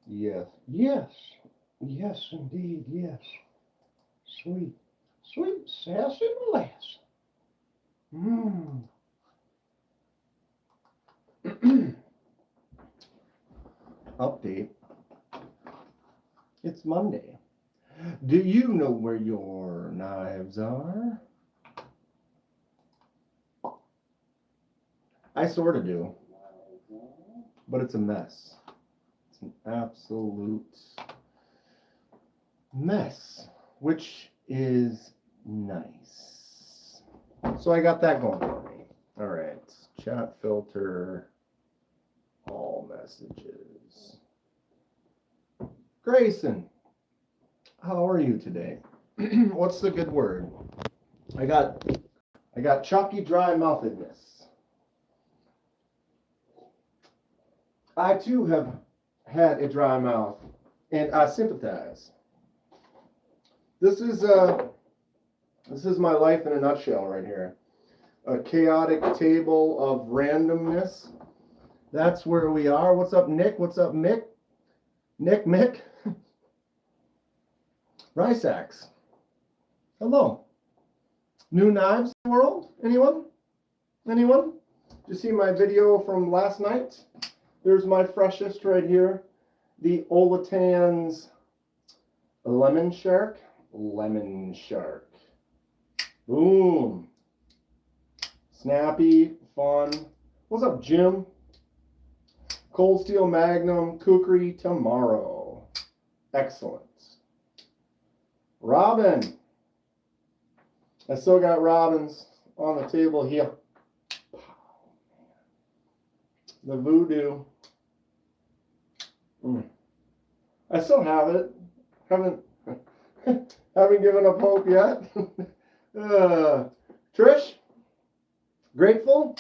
Yes. Yes. Yes, indeed. Yes. Sweet. Sweet sassy molasses. Mmm. Update. It's Monday. Do you know where your knives are? I sort of do, but it's a mess. It's an absolute mess, which is nice. So I got that going for me. All right, chat filter, all messages. Grayson, how are you today? What's the good word? I got chalky dry mouthedness. I too have had a dry mouth, and I sympathize. This is my life in a nutshell right here. A chaotic table of randomness. That's where we are. What's up, Nick? What's up, Mick? Mick. Rice axe. Hello. New knives in the world? Anyone? Anyone? Did you see my video from last night? There's my freshest right here. The Olatan's Lemon Shark. Lemon Shark. Boom. Snappy, fun. What's up, Jim? Cold Steel Magnum Kukri tomorrow. Excellent. Robin. I still got Robins on the table here. The voodoo. I still have it. Haven't given up hope yet. Trish, grateful.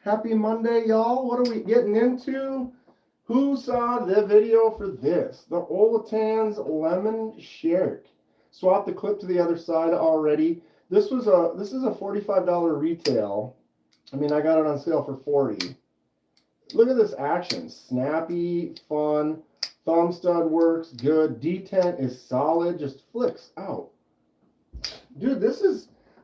Happy Monday, y'all. What are we getting into? Who saw the video for this? The Olatan's Lemon Shark. Swap the clip to the other side already. This is a $45 retail. I mean, I got it on sale for $40. Look at this action. Snappy, fun. Thumb stud works good. Detent is solid. Just flicks out. Dude,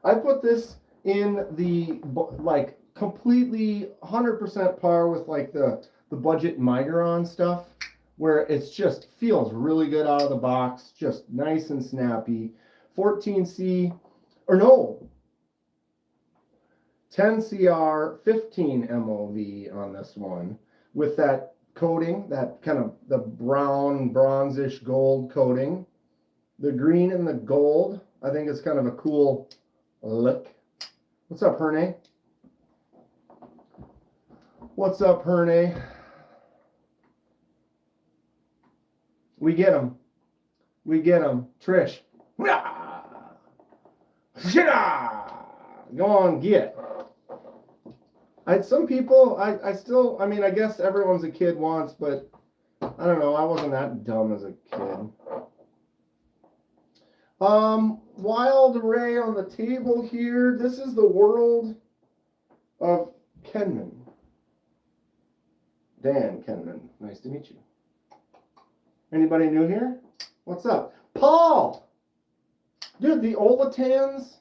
I put this in the, like, completely 100% par with, like, the budget Migron stuff, where it's just feels really good out of the box. Just nice and snappy. 14C, or no, 10CR, 15 MOV on this one with that coating, that kind of the brown, bronzish gold coating. The green and the gold, I think it's kind of a cool look. What's up, Herne? What's up, Herne? We get them. We get them. Trish. Go on, get. Some people, I mean, I guess everyone's a kid once, but I don't know. I wasn't that dumb as a kid. Wild array on the table here. This is the world of Kenman. Dan Kenman. Nice to meet you. Anybody new here? What's up? Paul! Dude, the Olatans,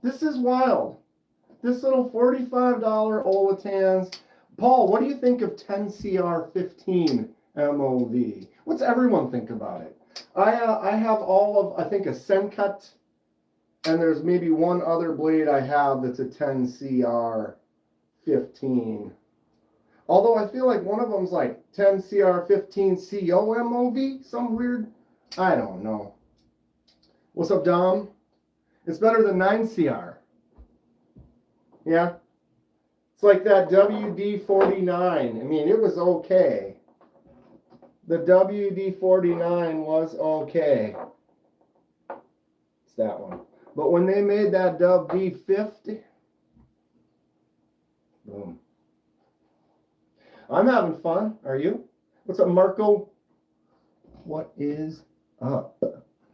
this is wild. This little $45 Olatans. Paul, what do you think of 10CR15 MOV? What's everyone think about it? I have all of, I think, a Sencut, and there's maybe one other blade I have that's a 10CR15. Although I feel like one of them's like 10CR15 COMOV, some weird, I don't know. What's up, Dom? It's better than 9CR. Yeah? It's like that WD-49. I mean, it was okay. The WD-49 was okay. It's that one. But when they made that WD-50, boom. I'm having fun. Are you? What's up, Marco? What is up?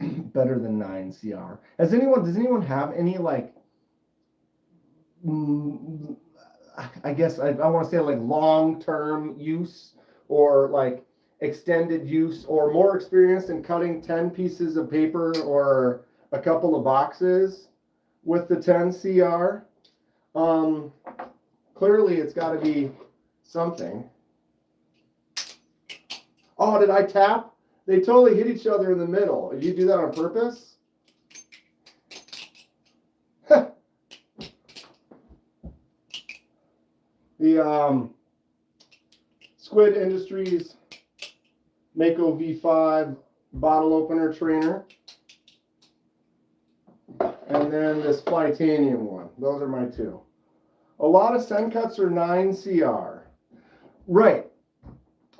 Better than 9CR. Does anyone have any, like, I guess I want to say, like, long-term use, or like extended use or more experienced in cutting 10 pieces of paper or a couple of boxes with the 10 CR. Clearly it's got to be something. Oh, did I tap? They totally hit each other in the middle. Did you do that on purpose? The Squid Industries Mako V5 bottle opener trainer. And then this Flytanium one. Those are my two. A lot of Sencuts are 9 CR. Right.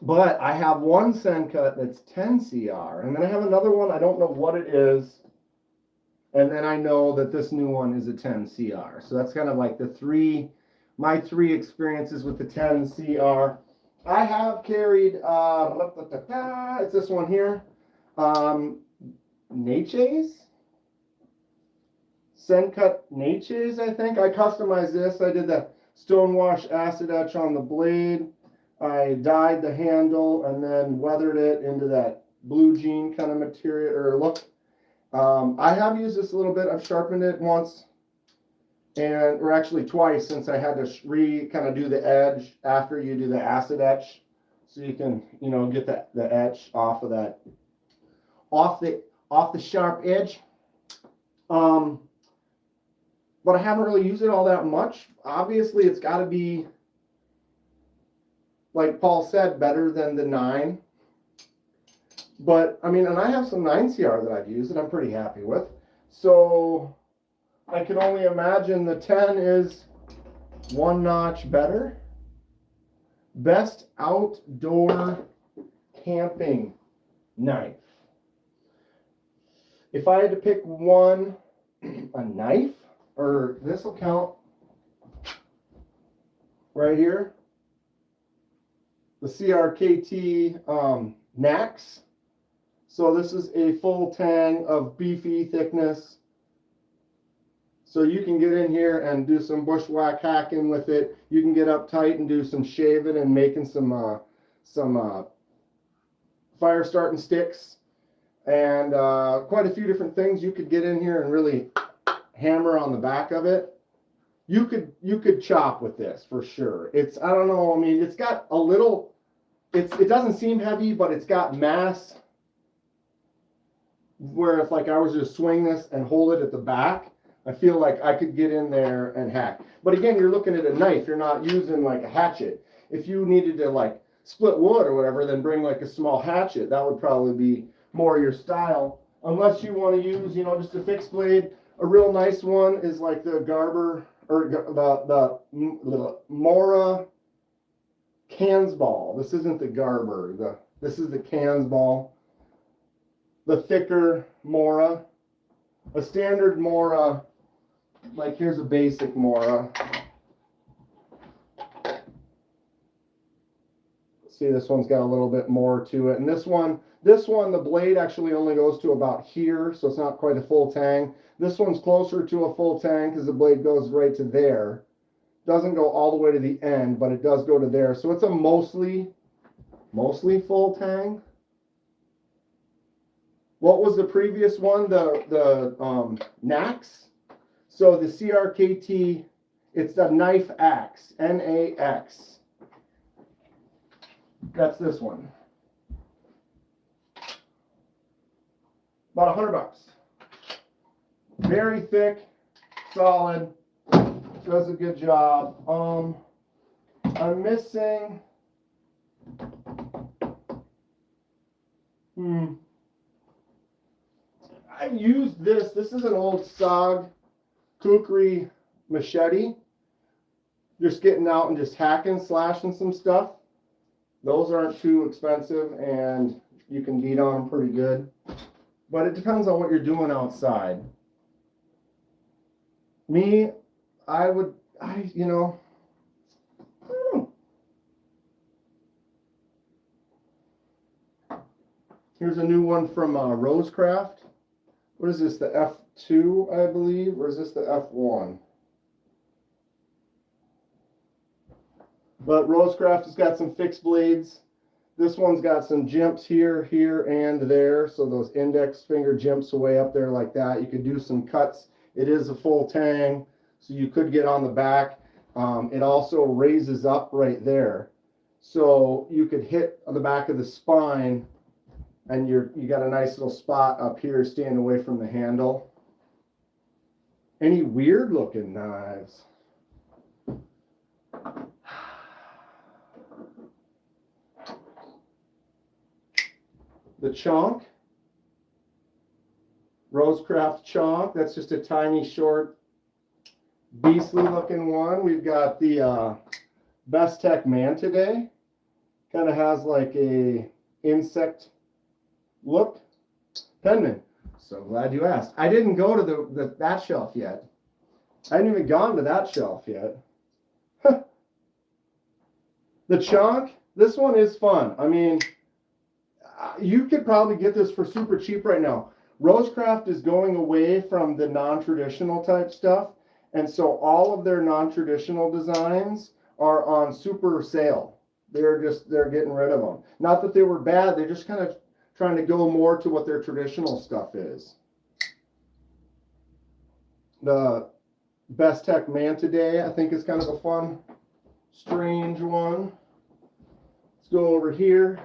But I have one Sencut that's 10 CR. And then I have another one. I don't know what it is. And then I know that this new one is a 10 CR. So that's kind of like my three experiences with the 10 CR. I have carried, it's this one here. Natchez? Sencut Natchez, I think. I customized this. I did the stonewash acid etch on the blade. I dyed the handle and then weathered it into that blue jean kind of material or look. I have used this a little bit. I've sharpened it once, or actually twice, since I had to kind of do the edge after you do the acid etch, so you can get the etch off of that, off the sharp edge. But I haven't really used it all that much. Obviously, it's got to be, like Paul said, better than the 9. But, I mean, and I have some 9CR that I've used that I'm pretty happy with. So, I can only imagine the 10 is one notch better. Best outdoor camping knife. If I had to pick one, a knife, or this will count right here. The CRKT Nax. So this is a full tang of beefy thickness. So you can get in here and do some bushwhack hacking with it. You can get uptight and do some shaving and making some fire starting sticks and quite a few different things you could get in here and really hammer on the back of it. You could chop with this for sure. I don't know, I mean, it's got a little, it doesn't seem heavy, but it's got mass where if like I was to swing this and hold it at the back, I feel like I could get in there and hack. But again, you're looking at a knife. You're not using like a hatchet. If you needed to like split wood or whatever, then bring like a small hatchet. That would probably be more your style. Unless you want to use, just a fixed blade. A real nice one is like the Garber or the Mora Cans ball. This isn't the Garber. This is the Cans ball. The thicker Mora. A standard Mora, like here's a basic Mora. See, this one's got a little bit more to it. And this one, the blade actually only goes to about here, so it's not quite a full tang. This one's closer to a full tang because the blade goes right to there. Doesn't go all the way to the end, but it does go to there. So it's a mostly full tang. What was the previous one? The Nax. So the CRKT, it's the Knife Axe, Nax. That's this one. About $100. Very thick, solid, does a good job. I'm missing. I've used this. This is an old SOG kukri machete. Just getting out and just hacking, slashing some stuff. Those aren't too expensive and you can beat on them pretty good. But it depends on what you're doing outside. Me, I don't know. Here's a new one from Rosecraft. What is this, the F2, I believe, or is this the F1? But Rosecraft has got some fixed blades This one's got some jimps here, here, and there. So those index finger jimps away up there like that. You could do some cuts. It is a full tang, so you could get on the back. It also raises up right there. So you could hit on the back of the spine, and you got a nice little spot up here staying away from the handle. Any weird looking knives? The Chonk, Rosecraft Chonk. That's just a tiny, short, beastly looking one. We've got the Best Tech Man today. Kind of has like a insect look. Kenman. So glad you asked. I didn't go to that shelf yet. I hadn't even gone to that shelf yet. The Chonk. This one is fun. I mean, you could probably get this for super cheap right now. Rosecraft is going away from the non-traditional type stuff, and so all of their non-traditional designs are on super sale. They're getting rid of them. Not that they were bad, they're just kind of trying to go more to what their traditional stuff is. The Best Tech Man today, I think, is kind of a fun, strange one. Let's go over here.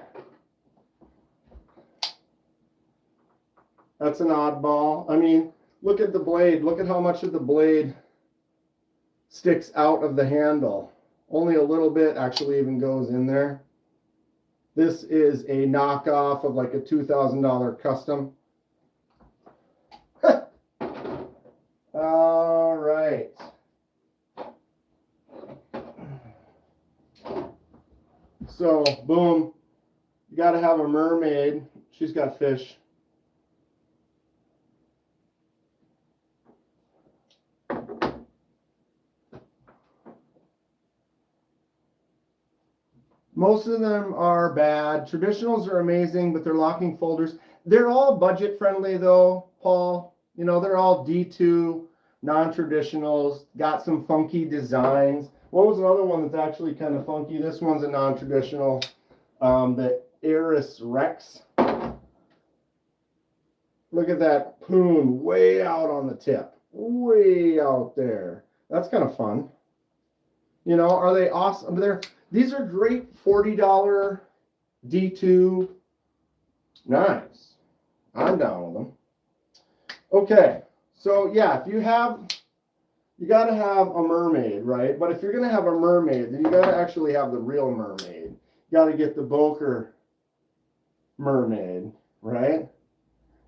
That's an oddball. I mean, look at the blade. Look at how much of the blade sticks out of the handle. Only a little bit actually even goes in there. This is a knockoff of like a $2,000 custom. All right. So, boom. You got to have a mermaid. She's got fish. Most of them are bad. Traditionals are amazing, but they're locking folders. They're all budget friendly though, Paul. You know, they're all D2 non-traditionals, got some funky designs. What was another one that's actually kind of funky? This one's a non-traditional, the Eris Rex. Look at that poon way out on the tip, way out there. That's kind of fun. You know, are they awesome? These are great $40 D2 knives. I'm down with them. Okay, so yeah, if you got to have a mermaid, right? But if you're going to have a mermaid, then you got to actually have the real mermaid. You got to get the Boker mermaid, right?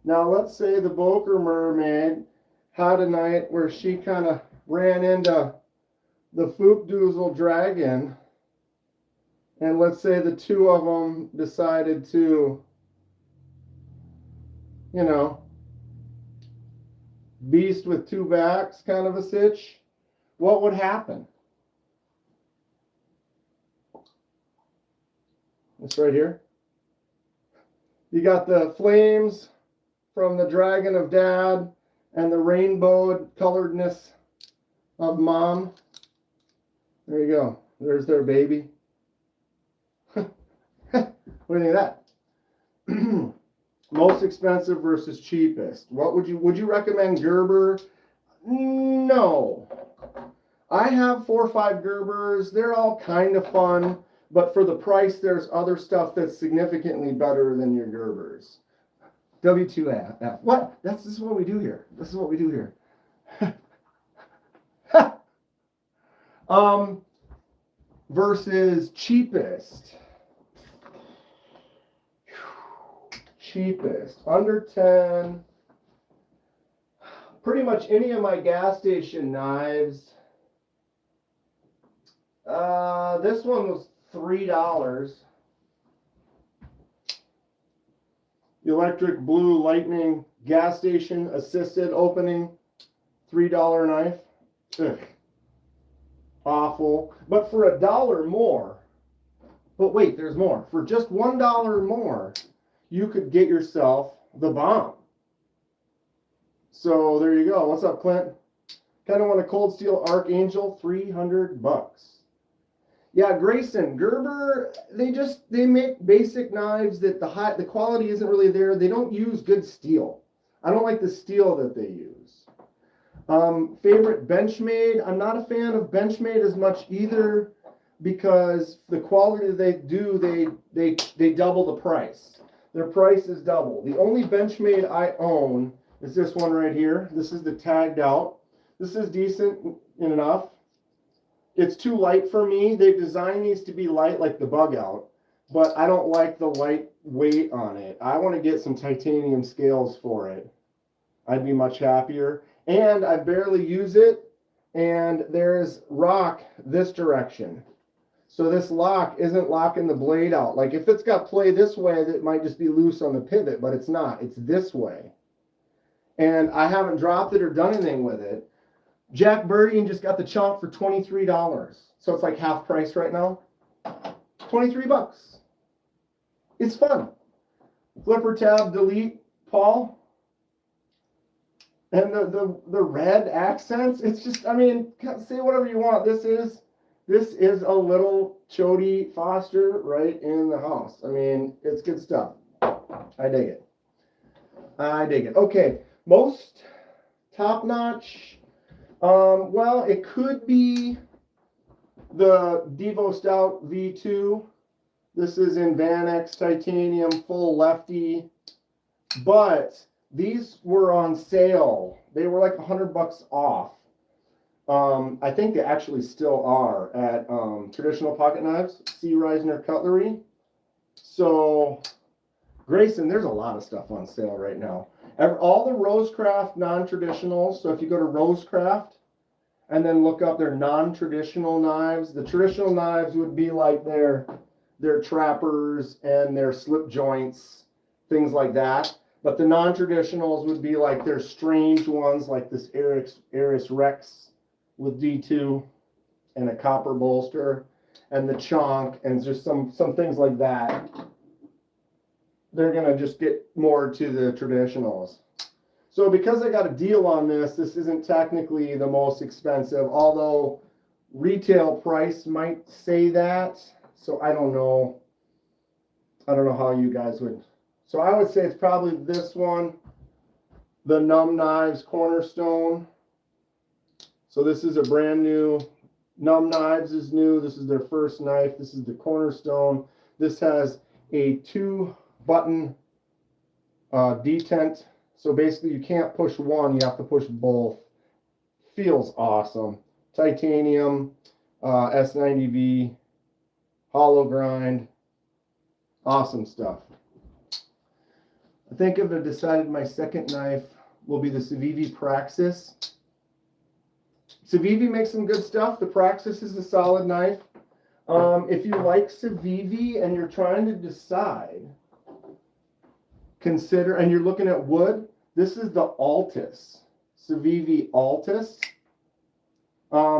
Now, let's say the Boker mermaid had a night where she kind of ran into the Foopdoozle dragon, and let's say the two of them decided to, you know, beast with two backs kind of a sitch, what would happen? This right here. You got the flames from the dragon of dad and the rainbow coloredness of mom. There you go. There's their baby. What do you think of that? Most expensive versus cheapest. What would you recommend Gerber? No. I have 4 or 5 Gerbers. They're all kind of fun, but for the price, there's other stuff that's significantly better than your Gerbers. W2F. What? This is what we do here. This is what we do here. Versus cheapest. Cheapest. Under 10. Pretty much any of my gas station knives. This one was $3. The electric blue lightning gas station assisted opening. $3 knife. Ugh. Awful. But for $1 more, but wait, there's more. For just $1 more, you could get yourself the bomb. So there you go. What's up, Clint? Kind of want a Cold Steel Archangel, $300. Yeah, Grayson, Gerber, they make basic knives that the quality isn't really there. They don't use good steel. I don't like the steel that they use. Favorite Benchmade, I'm not a fan of Benchmade as much either because the quality they do, they double the price. Their price is double. The only Benchmade I own is this one right here. This is the tagged out. This is decent enough. It's too light for me. They've designed these to be light like the bug out, but I don't like the light weight on it. I want to get some titanium scales for it. I'd be much happier. And I barely use it, and there's rock this direction. So this lock isn't locking the blade out. Like if it's got play this way, it might just be loose on the pivot, but it's not. It's this way. And I haven't dropped it or done anything with it. Jack Birding just got the chunk for $23. So it's like half price right now. 23 bucks. It's fun. Flipper tab, delete, Paul. And the red accents, it's just, I mean, say whatever you want. This is a little Chody Foster right in the house. I mean, it's good stuff. I dig it. I dig it. Okay, most top-notch. Well, it could be the Devo Stout V2. This is in Van X titanium, full lefty, but these were on sale. They were like $100 off. I think they actually still are at Traditional Pocket Knives, C. Reisner Cutlery. So, Grayson, there's a lot of stuff on sale right now. All the Rosecraft non-traditionals. So if you go to Rosecraft and then look up their non-traditional knives, the traditional knives would be like their trappers and their slip joints, things like that. But the non-traditionals would be like their strange ones, like this Eris Rex with D2 and a copper bolster, and the chonk, and just some things like that. They're gonna just get more to the traditionals. So because I got a deal on this isn't technically the most expensive, although retail price might say that. So I don't know. I don't know how you guys would. So I would say it's probably this one, the Numb Knives Cornerstone. So this is a brand new, Numb Knives is new. This is their first knife. This is the Cornerstone. This has a 2-button detent. So basically you can't push one, you have to push both. Feels awesome. Titanium, S90V, hollow grind. Awesome stuff. I think I've decided my second knife will be the Civivi Praxis. Civivi makes some good stuff. The Praxis is a solid knife. If you like Civivi and you're trying to decide, consider, and you're looking at wood, this is the Altus. Civivi Altus.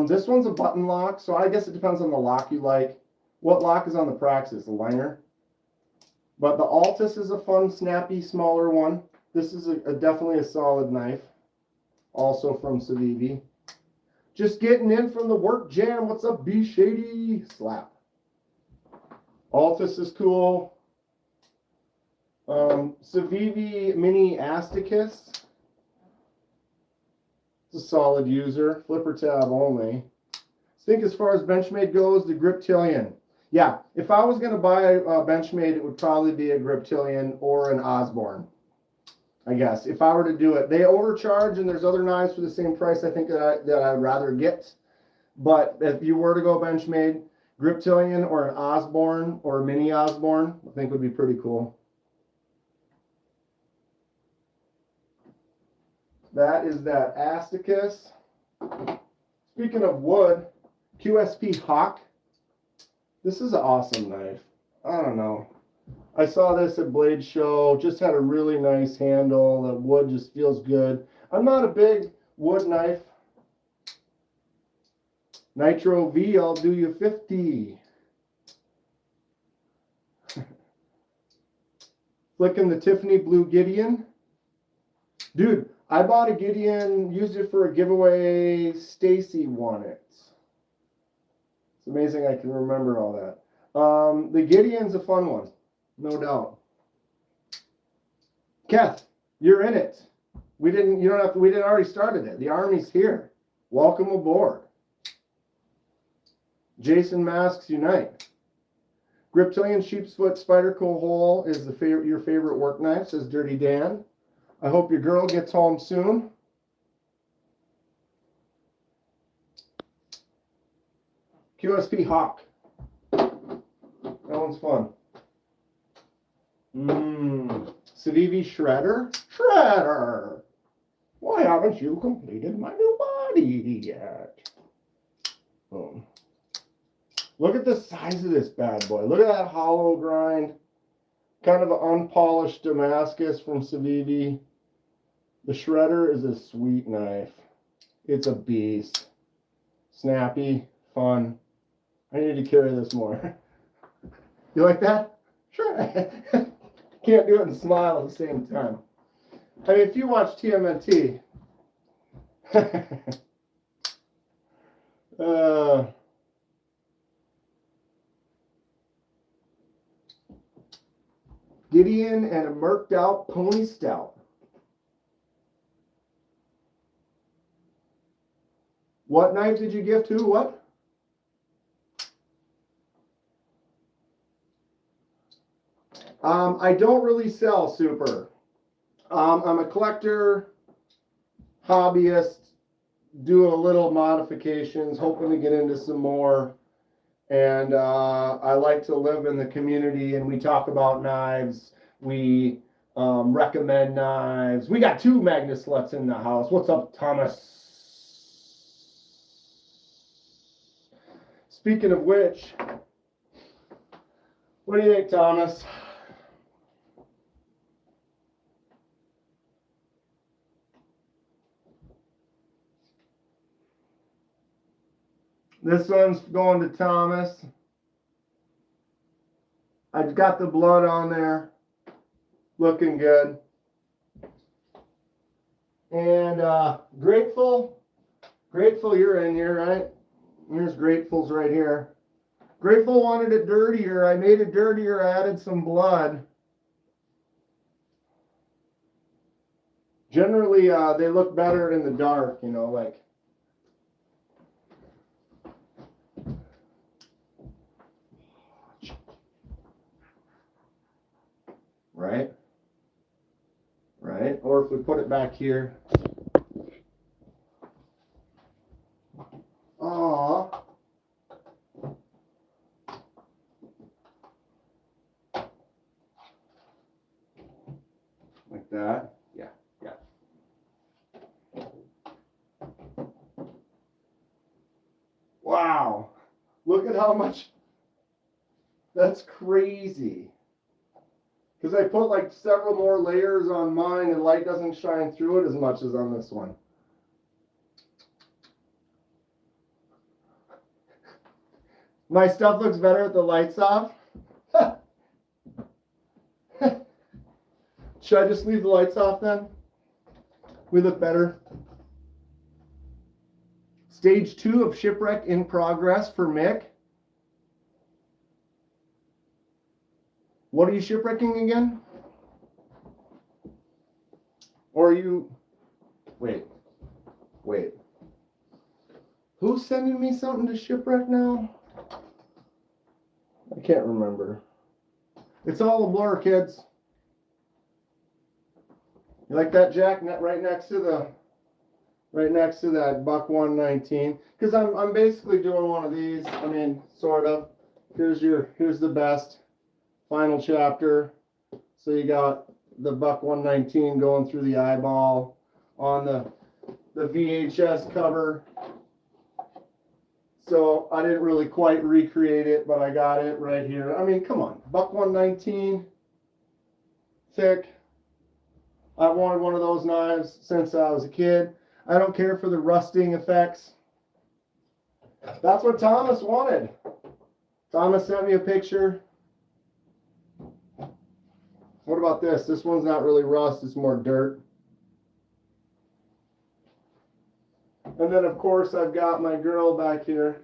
This one's a button lock, so I guess it depends on the lock you like. What lock is on the Praxis? The liner? But the Altus is a fun, snappy, smaller one. This is definitely a solid knife. Also from Civivi. Just getting in from the work jam. What's up, B Shady? Slap. Altus is cool. Civivi Mini Asticus. It's a solid user. Flipper tab only. I think as far as Benchmade goes, the Griptilian. Yeah, if I was going to buy a Benchmade, it would probably be a Griptilian or an Osborne, I guess. If I were to do it. They overcharge, and there's other knives for the same price I think that I'd rather get. But if you were to go Benchmade, Griptilian or an Osborne or a mini Osborne, I think would be pretty cool. That is that Asticus. Speaking of wood, QSP Hawk. This is an awesome knife. I don't know. I saw this at Blade Show. Just had a really nice handle. The wood just feels good. I'm not a big wood knife. Nitro V, I'll do you 50. Flicking the Tiffany Blue Gideon. Dude, I bought a Gideon, used it for a giveaway. Stacy won it. It's amazing I can remember all that. The Gideon's a fun one, no doubt. Keth, you're in it. We didn't already started it. The Army's here. Welcome aboard. Jason Masks Unite. Griptilian Sheepsfoot Spyderco Hole is your favorite work knife, says Dirty Dan. I hope your girl gets home soon. QSP Hawk. That one's fun. Civivi Shredder. Shredder! Why haven't you completed my new body yet? Boom. Look at the size of this bad boy. Look at that hollow grind. Kind of an unpolished Damascus from Civivi. The Shredder is a sweet knife. It's a beast. Snappy, fun. I need to carry this more. You like that? Sure. Can't do it and smile at the same time. I mean, if you watch TMNT, Gideon and a murked out Pony Stout. What knife did you give to? What? I don't really sell super. I'm a collector, hobbyist, do a little modifications, hoping to get into some more. And I like to live in the community, and we talk about knives. We recommend knives. We got 2 Magnus sluts in the house. What's up, Thomas? Speaking of which, what do you think, Thomas? This one's going to Thomas. I've got the blood on there. Looking good. And Grateful. Grateful, you're in here, right? Here's Grateful's right here. Grateful wanted it dirtier. I made it dirtier. I added some blood. Generally, they look better in the dark, you know, like. Right? Right? Or if we put it back here. Aww. Like that. Yeah, yeah. Wow. Look at how much. That's crazy. Because I put like several more layers on mine and light doesn't shine through it as much as on this one. My stuff looks better with the lights off. Should I just leave the lights off then? We look better. Stage 2 of shipwreck in progress for Mick. What are you shipwrecking again? Or are you... Wait. Who's sending me something to shipwreck now? I can't remember. It's all a blur, kids. You like that, Jack? Right next to that buck 119. Because I'm basically doing one of these. I mean, sort of. Here's the best. Final chapter. So you got the buck 119 going through the eyeball on the VHS cover. So I didn't really quite recreate it, but I got it right here. I mean, come on. Buck 119. Thick. I wanted one of those knives since I was a kid. I don't care for the rusting effects. That's what Thomas wanted. Thomas sent me a picture. What about this? This one's not really rust, it's more dirt. And then, of course, I've got my girl back here.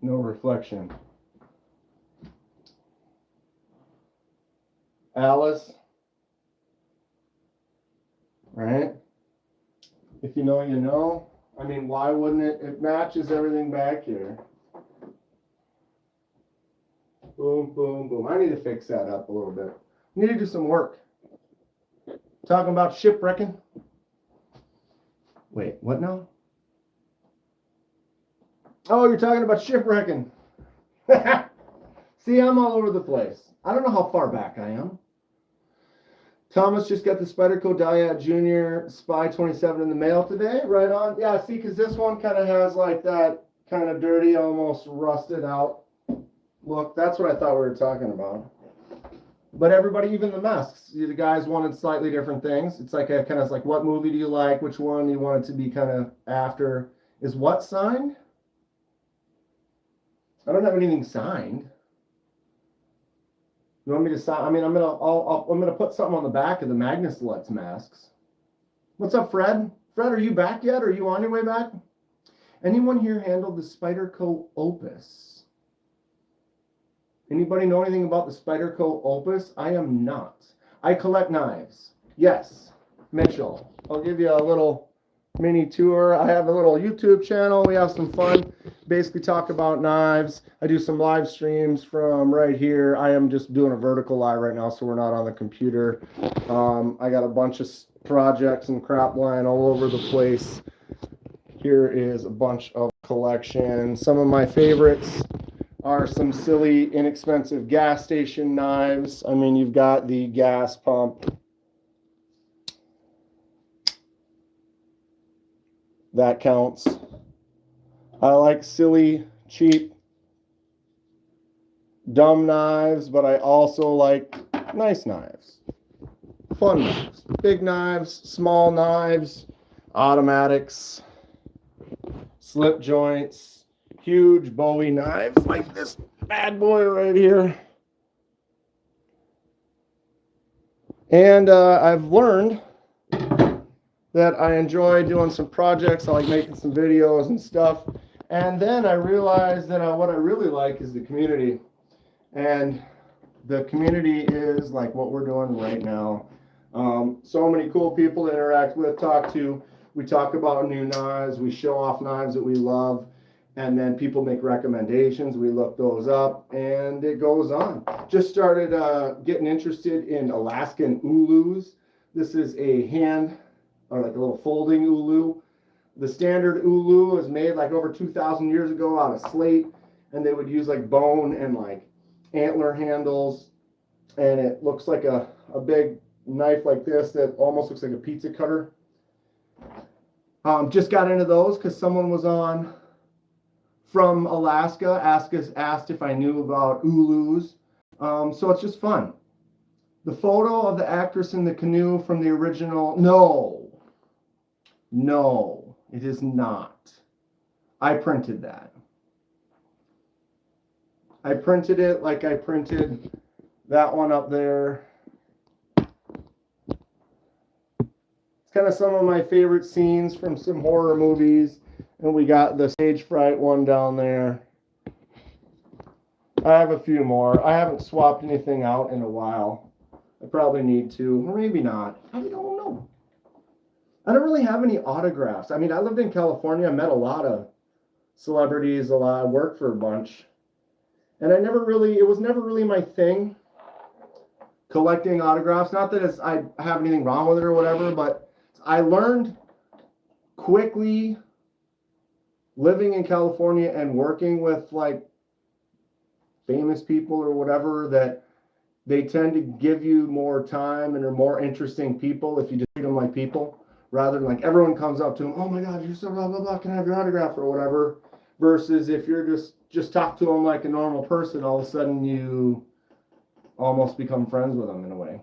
No reflection. Alice. Right? If you know, you know. I mean, why wouldn't it? It matches everything back here. Boom, boom, boom. I need to fix that up a little bit. Need to do some work. Talking about shipwrecking. Wait, what now? Oh, you're talking about shipwrecking. See, I'm all over the place. I don't know how far back I am. Thomas just got the Spyderco Dyad Junior Spy 27 in the mail today. Right on. Yeah, see, because this one kind of has like that kind of dirty, almost rusted out look. That's what I thought we were talking about. But everybody, even the masks, the guys wanted slightly different things. It's like a kind of like, what movie do you like? Which one you want it to be kind of after? Is what signed? I don't have anything signed. You want me to sign? I mean, I'm gonna put something on the back of the Magnus Lutz masks. What's up, Fred? Fred, are you back yet? Are you on your way back? Anyone here handled the Spyderco Opus? Anybody know anything about the Spyderco Opus? I am not. I collect knives. Yes, Mitchell. I'll give you a little mini tour. I have a little YouTube channel. We have some fun. Basically talk about knives. I do some live streams from right here. I am just doing a vertical live right now, so we're not on the computer. I got a bunch of projects and crap lying all over the place. Here is a bunch of collections. Some of my favorites are some silly, inexpensive gas station knives. I mean, you've got the gas pump. That counts. I like silly, cheap, dumb knives, but I also like nice knives. Fun knives. Big knives, small knives, automatics, slip joints, huge Bowie knives like this bad boy right here. And I've learned that I enjoy doing some projects. I like making some videos and stuff. And then I realized that what I really like is the community. And the community is like what we're doing right now. So many cool people to interact with, talk to. We talk about new knives. We show off knives that we love. And then people make recommendations. We look those up, and it goes on. Just started getting interested in Alaskan ulus. This is a hand, or like a little folding ulu. The standard ulu is made like over 2,000 years ago out of slate, and they would use like bone and like antler handles, and it looks like a big knife like this that almost looks like a pizza cutter. Just got into those because someone was on from Alaska, asked if I knew about ulus. So it's just fun. The photo of the actress in the canoe from the original, no, it is not. I printed that. I printed it like I printed that one up there. It's kind of some of my favorite scenes from some horror movies. And we got the stage fright one down there. I have a few more. I haven't swapped anything out in a while. I probably need to, or maybe not. I don't know. I don't really have any autographs. I mean, I lived in California. I met a lot of celebrities, I worked for a bunch. And it was never really my thing, collecting autographs. Not that I have anything wrong with it or whatever, but I learned quickly living in California and working with like famous people or whatever that they tend to give you more time and are more interesting people if you just treat them like people rather than like everyone comes up to them, oh my God, you're so blah, blah, blah, can I have your autograph or whatever, versus if you're just talk to them like a normal person, all of a sudden you almost become friends with them in a way.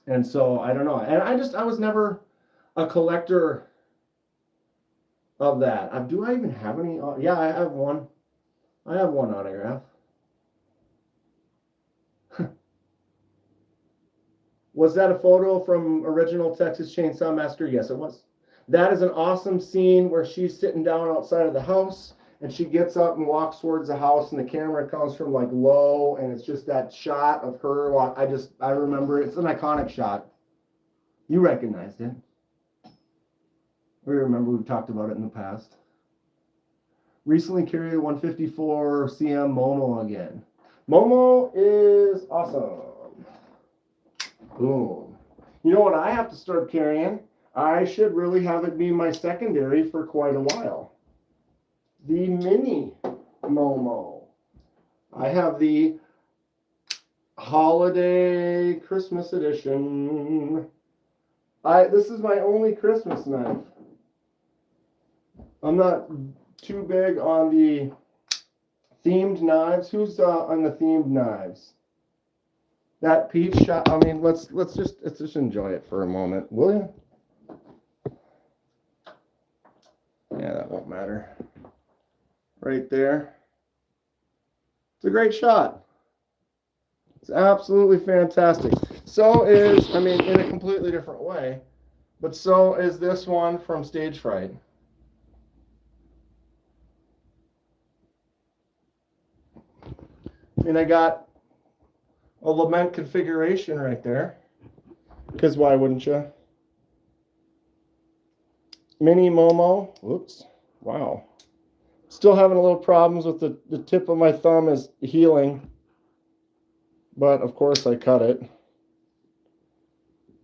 And so I don't know. And I was never a collector of that. Do I even have any? Yeah, I have one. I have one autograph. Was that a photo from original Texas Chainsaw Massacre? Yes, it was. That is an awesome scene where she's sitting down outside of the house and she gets up and walks towards the house, and the camera comes from like low, and it's just that shot of her. I remember it's an iconic shot. You recognized it. We remember we've talked about it in the past. Recently carried a 154 CM Momo again. Momo is awesome. Boom. You know what I have to start carrying? I should really have it be my secondary for quite a while. The mini Momo. I have the holiday Christmas edition. This is my only Christmas knife. I'm not too big on the themed knives. Who's on the themed knives? That peach shot. I mean, let's just enjoy it for a moment, will you? Yeah, that won't matter. Right there. It's a great shot. It's absolutely fantastic. So is, I mean, in a completely different way, but so is this one from Stage Fright. And I got a lament configuration right there, because why wouldn't you? Mini Momo. Whoops. Wow. Still having a little problems with the tip of my thumb is healing. But of course I cut it.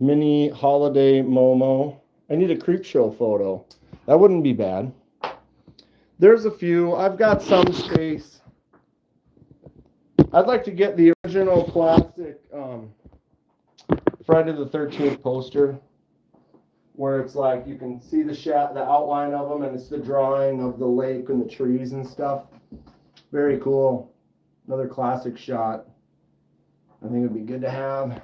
Mini holiday Momo. I need a creep show photo. That wouldn't be bad. There's a few. I've got some space. I'd like to get the original classic Friday the 13th poster, where it's like you can see the outline of them, and it's the drawing of the lake and the trees and stuff. Very cool. Another classic shot. I think it'd be good to have.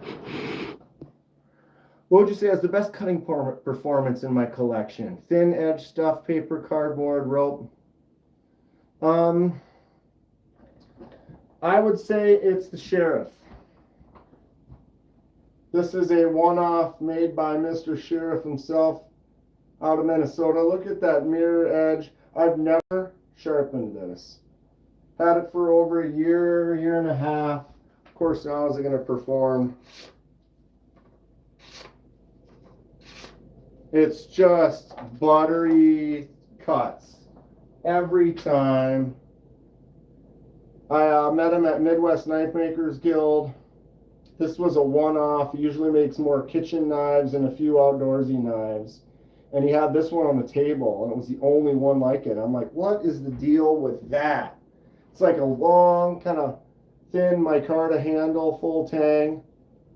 What would you say has the best cutting performance in my collection? Thin edge stuff, paper, cardboard, rope. I would say it's the Sheriff. This is a one-off made by Mr. Sheriff himself out of Minnesota. Look at that mirror edge. I've never sharpened this. Had it for over a year, year and a half. Of course, how is it going to perform? It's just buttery cuts every time. I met him at Midwest Knife Makers Guild. This was a one-off. He usually makes more kitchen knives and a few outdoorsy knives. And he had this one on the table, and it was the only one like it. I'm like, what is the deal with that? It's like a long, kind of thin micarta handle, full tang,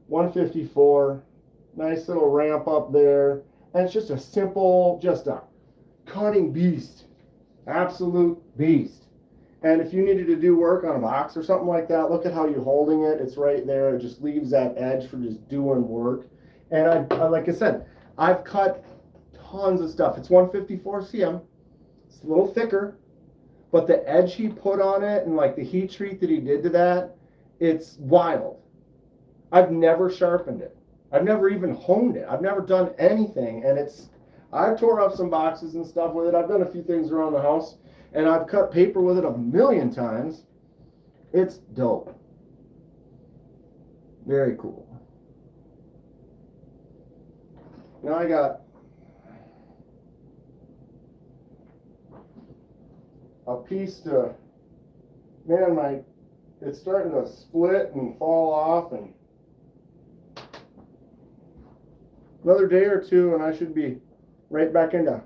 154. Nice little ramp up there. And it's just a simple, just a cutting beast. Absolute beast. And if you needed to do work on a box or something like that, look at how you're holding it. It's right there. It just leaves that edge for just doing work. And I like I said, I've cut tons of stuff. It's 154 cm. It's a little thicker, but the edge he put on it and like the heat treat that he did to that, it's wild. I've never sharpened it. I've never even honed it. I've never done anything. And I've tore up some boxes and stuff with it. I've done a few things around the house. And I've cut paper with it a million times. It's dope. Very cool. Now I got a piece to, man, it's starting to split and fall off, and another day or two and I should be right back into.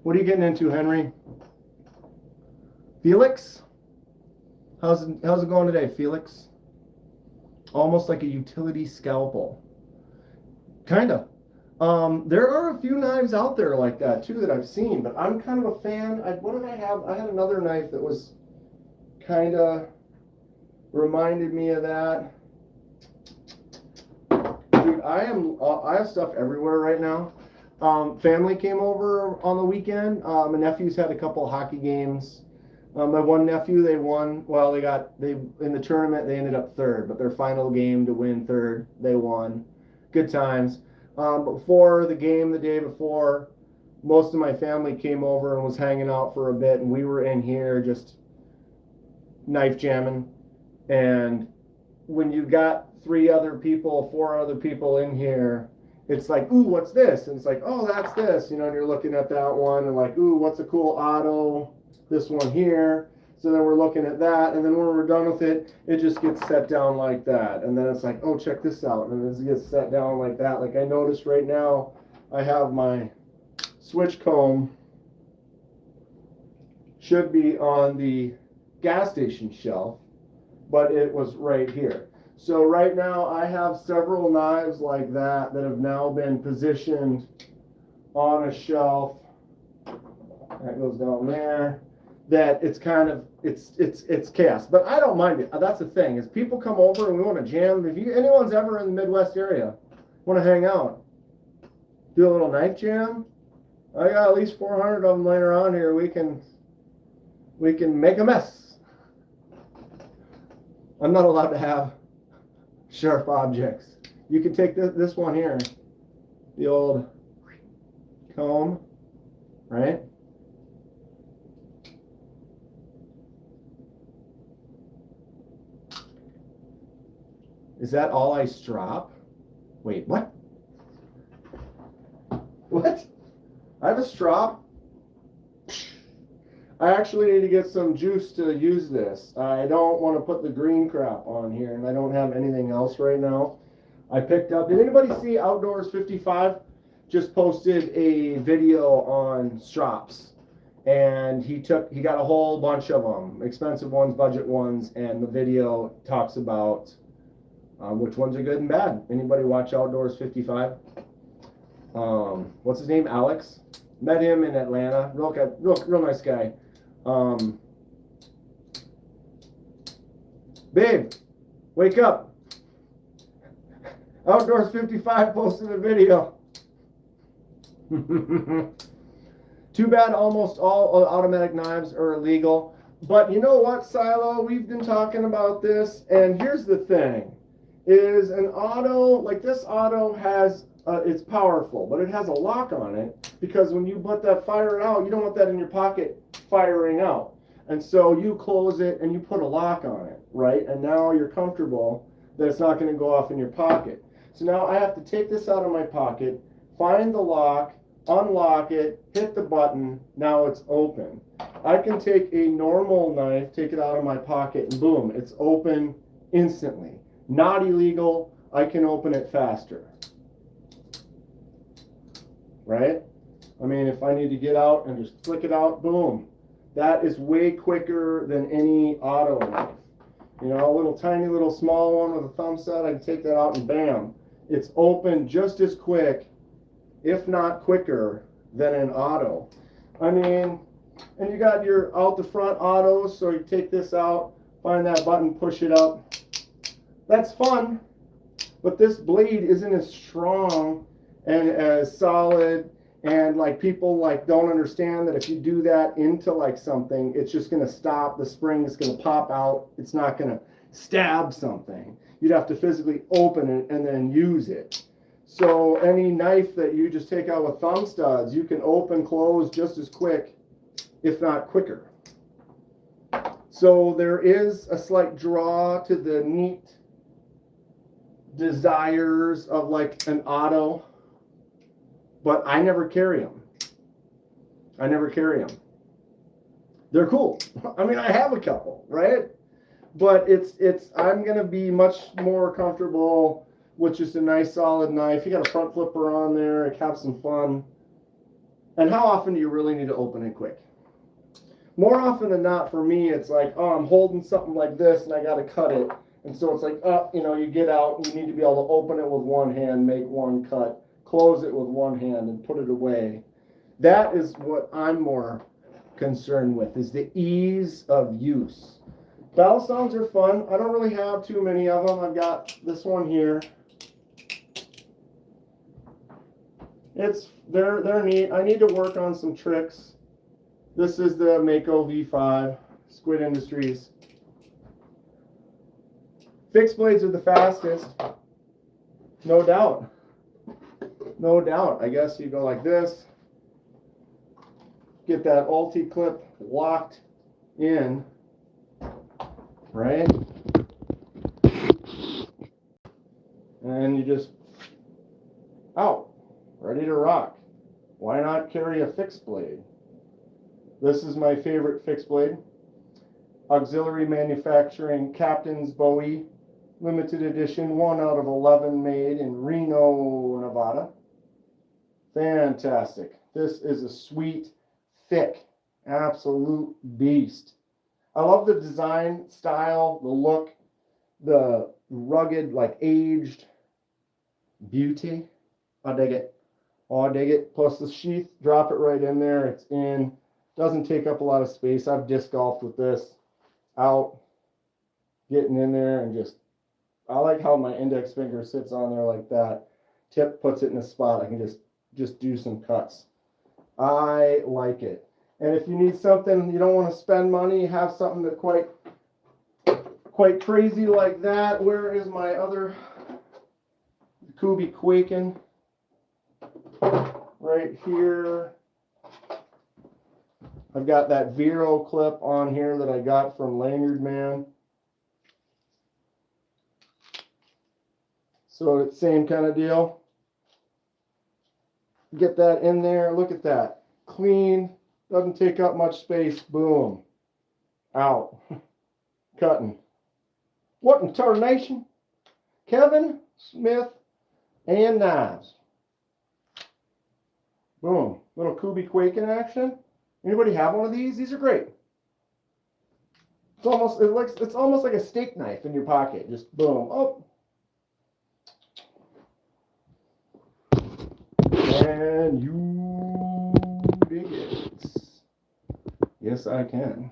What are you getting into, Henry? Felix? How's it going today, Felix? Almost like a utility scalpel. Kinda. There are a few knives out there like that too that I've seen, but I'm kind of a fan. What did I have? I had another knife that was kind of reminded me of that. Dude, I have stuff everywhere right now. Family came over on the weekend. My nephews had a couple of hockey games. My one nephew, they won. Well, they in the tournament they ended up third, but their final game to win third, they won. Good times. Before the game, the day before, most of my family came over and was hanging out for a bit, and we were in here just knife jamming. And when you got 4 other people in here, it's like, ooh, what's this? And it's like, oh, that's this, you know, and you're looking at that one and like, ooh, what's a cool auto? This one here. So then we're looking at that, and then when we're done with it, it just gets set down like that. And then it's like, oh, check this out. And it gets set down like that. Like I noticed right now, I have my switch comb should be on the gas station shelf, but it was right here. So right now I have several knives like that that have now been positioned on a shelf. That goes down there. That it's kind of, it's chaos, but I don't mind it. That's the thing, is people come over and we want to jam. If anyone's ever in the Midwest area, want to hang out, do a little knife jam, I got at least 400 of them laying around here. We can make a mess. I'm not allowed to have sharp objects. You can take this one here, the old comb, right? Is that all I strop? Wait, what? What? I have a strop? I actually need to get some juice to use this. I don't want to put the green crap on here, and I don't have anything else right now. I picked up, did anybody see Outdoors 55? Just posted a video on strops. And he got a whole bunch of them, expensive ones, budget ones, and the video talks about which ones are good and bad. Anybody watch Outdoors 55? What's his name? Alex. Met him in Atlanta. Real nice guy. Babe, wake up. Outdoors 55 posted a video. Too bad almost all automatic knives are illegal. But you know what, Silo? We've been talking about this, and here's the thing. Is an auto, like this auto has, it's powerful, but it has a lock on it, because when you put that fire out, you don't want that in your pocket firing out. And so you close it and you put a lock on it, right? And now you're comfortable that it's not going to go off in your pocket. So now I have to take this out of my pocket, find the lock, unlock it, hit the button, now it's open. I can take a normal knife, take it out of my pocket, and boom, it's open instantly. Not illegal, I can open it faster. Right? I mean, if I need to get out and just flick it out, boom. That is way quicker than any auto knife. You know, a little tiny little small one with a thumb set, I can take that out and bam. It's open just as quick, if not quicker, than an auto. I mean, and you got your out the front autos, so you take this out, find that button, push it up. That's fun, but this blade isn't as strong and as solid, and like people like don't understand that if you do that into like something, it's just going to stop, the spring is going to pop out, it's not going to stab something. You'd have to physically open it and then use it. So any knife that you just take out with thumb studs, you can open, close just as quick, if not quicker. So there is a slight draw to the neat desires of like an auto, but I never carry them. I never carry them. They're cool. I mean, I have a couple, right? But I'm gonna be much more comfortable with just a nice solid knife. You got a front flipper on there, it have some fun. And how often do you really need to open it quick? More often than not, for me, it's like, oh, I'm holding something like this and I gotta cut it. And so it's like, you know, you get out, you need to be able to open it with one hand, make one cut, close it with one hand, and put it away. That is what I'm more concerned with, is the ease of use. Battle sounds are fun. I don't really have too many of them. I've got this one here. They're neat. I need to work on some tricks. This is the Mako V5, Squid Industries. Fixed blades are the fastest, no doubt. No doubt. I guess you go like this, get that ulti clip locked in, right? And you just out, ready to rock. Why not carry a fixed blade? This is my favorite fixed blade. Auxiliary Manufacturing Captain's Bowie, limited edition, 1 out of 11 made in Reno, Nevada. Fantastic. This is a sweet, thick, absolute beast. I love the design, style, the look, the rugged, like aged beauty. I dig it. Oh, I dig it. Plus the sheath, drop it right in there. It's in. Doesn't take up a lot of space. I've disc golfed with this. Out, getting in there, and just, I like how my index finger sits on there like that. Tip puts it in a spot. I can just do some cuts. I like it. And if you need something, you don't want to spend money, have something that quite crazy like that. Where is my other Kubi Quaken? Right here. I've got that Vero clip on here that I got from Lanyard Man. So it's same kind of deal. Get that in there. Look at that. Clean. Doesn't take up much space. Boom. Out. Cutting. What in tarnation? Kevin Smith and knives. Boom. Little Kubi Quaken action. Anybody have one of these? These are great. It's almost like a steak knife in your pocket. Just boom. Oh. And you dig it. Yes, I can.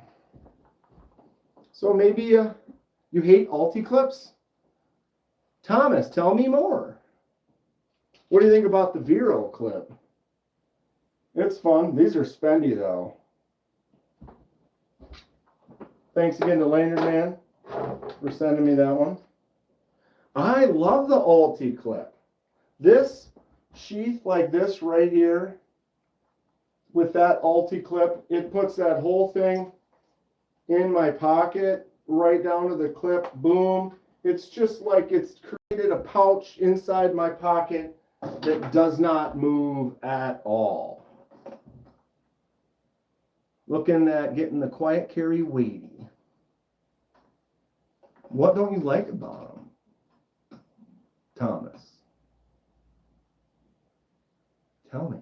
So maybe you hate ulti clips? Thomas, tell me more. What do you think about the Vero clip? It's fun. These are spendy though. Thanks again to Lanyard Man for sending me that one. I love the ulti clip. This sheath like this right here with that ulti clip, it puts that whole thing in my pocket right down to the clip. Boom. It's just like it's created a pouch inside my pocket that does not move at all. Looking at getting the quiet carry weighty. What don't you like about them, Thomas? Tell me.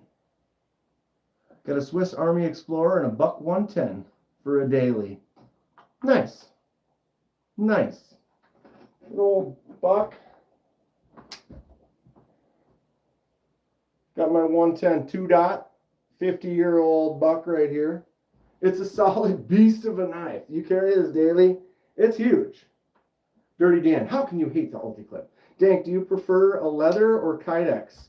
Got a Swiss Army Explorer and a buck 110 for a daily. Nice. Nice. Good old buck. Got my 110 2-dot, 50-year-old buck right here. It's a solid beast of a knife. You carry this daily, it's huge. Dirty Dan, how can you hate the ulti clip? Dank, do you prefer a leather or Kydex?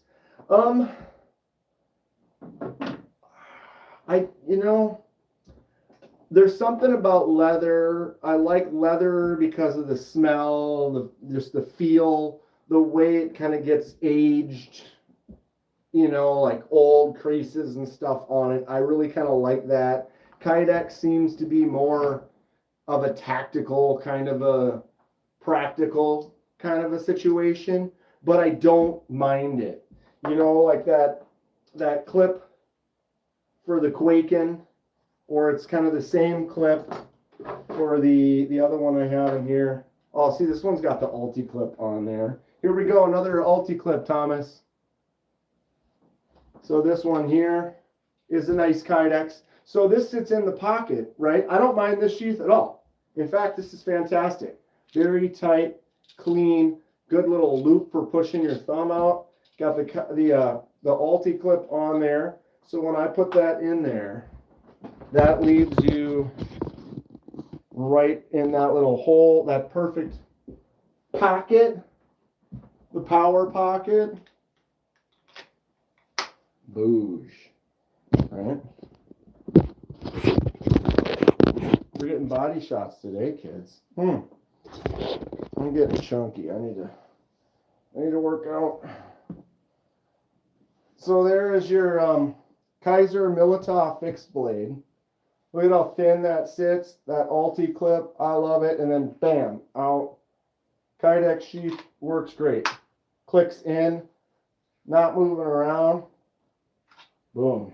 There's something about leather. I like leather because of the smell, just the feel, the way it kind of gets aged, like old creases and stuff on it. I really kind of like that. Kydex seems to be more of a tactical, kind of a practical kind of a situation, but I don't mind it. Like that clip for the Quaken, or it's kind of the same clip for the other one I have in here. Oh, see, this one's got the ulti clip on there. Here we go, another ulti clip, Thomas. So this one here is a nice Kydex. So this sits in the pocket, right? I don't mind this sheath at all. In fact, this is fantastic. Very tight, clean, good little loop for pushing your thumb out. Got the ulti clip on there. So when I put that in there, that leaves you right in that little hole, that perfect pocket, the power pocket. Boosh. All right. We're getting body shots today, kids. I'm getting chunky. I need to work out. So there is your Kaiser Milita fixed blade. Look at how thin that sits, that Alti clip, I love it. And then bam, out. Kydex sheath works great. Clicks in, not moving around. Boom.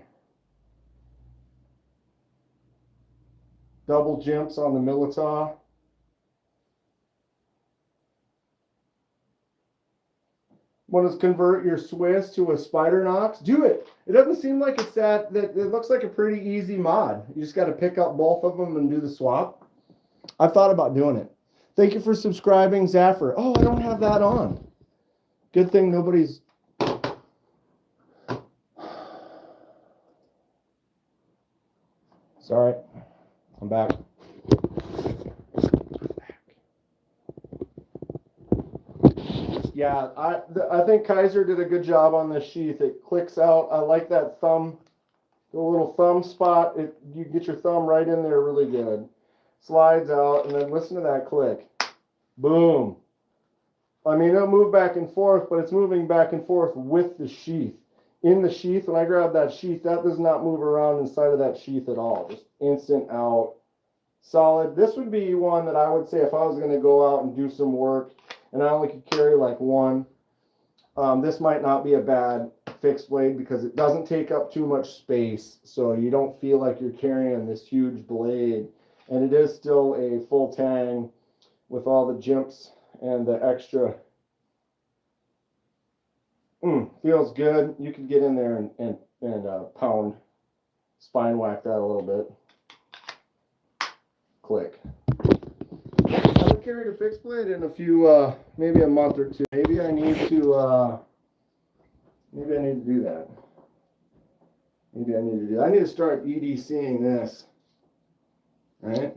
Double jimps on the Milita. Want to convert your Swiss to a Spider Knox? Do it. It doesn't seem like it's that it looks like a pretty easy mod. You just got to pick up both of them and do the swap. I've thought about doing it. Thank you for subscribing, Zaffer. Oh, I don't have that on. Good thing nobody's... Sorry. I'm back. Yeah, I think Kaiser did a good job on this sheath. It clicks out. I like that thumb, the little thumb spot. You get your thumb right in there really good. Slides out, and then listen to that click. Boom. I mean, it'll move back and forth, but it's moving back and forth with the sheath. In the sheath, when I grab that sheath, that does not move around inside of that sheath at all. Just instant out. Solid. This would be one that I would say if I was going to go out and do some work, and I only could carry like one, this might not be a bad fixed blade because it doesn't take up too much space, so you don't feel like you're carrying this huge blade. And it is still a full tang with all the jimps and the extra. Feels good. You could get in there and pound, spine whack that a little bit. Click. I haven't carried a fixed blade in a few, maybe a month or two. Maybe I need to do that. I need to start EDCing this. Right?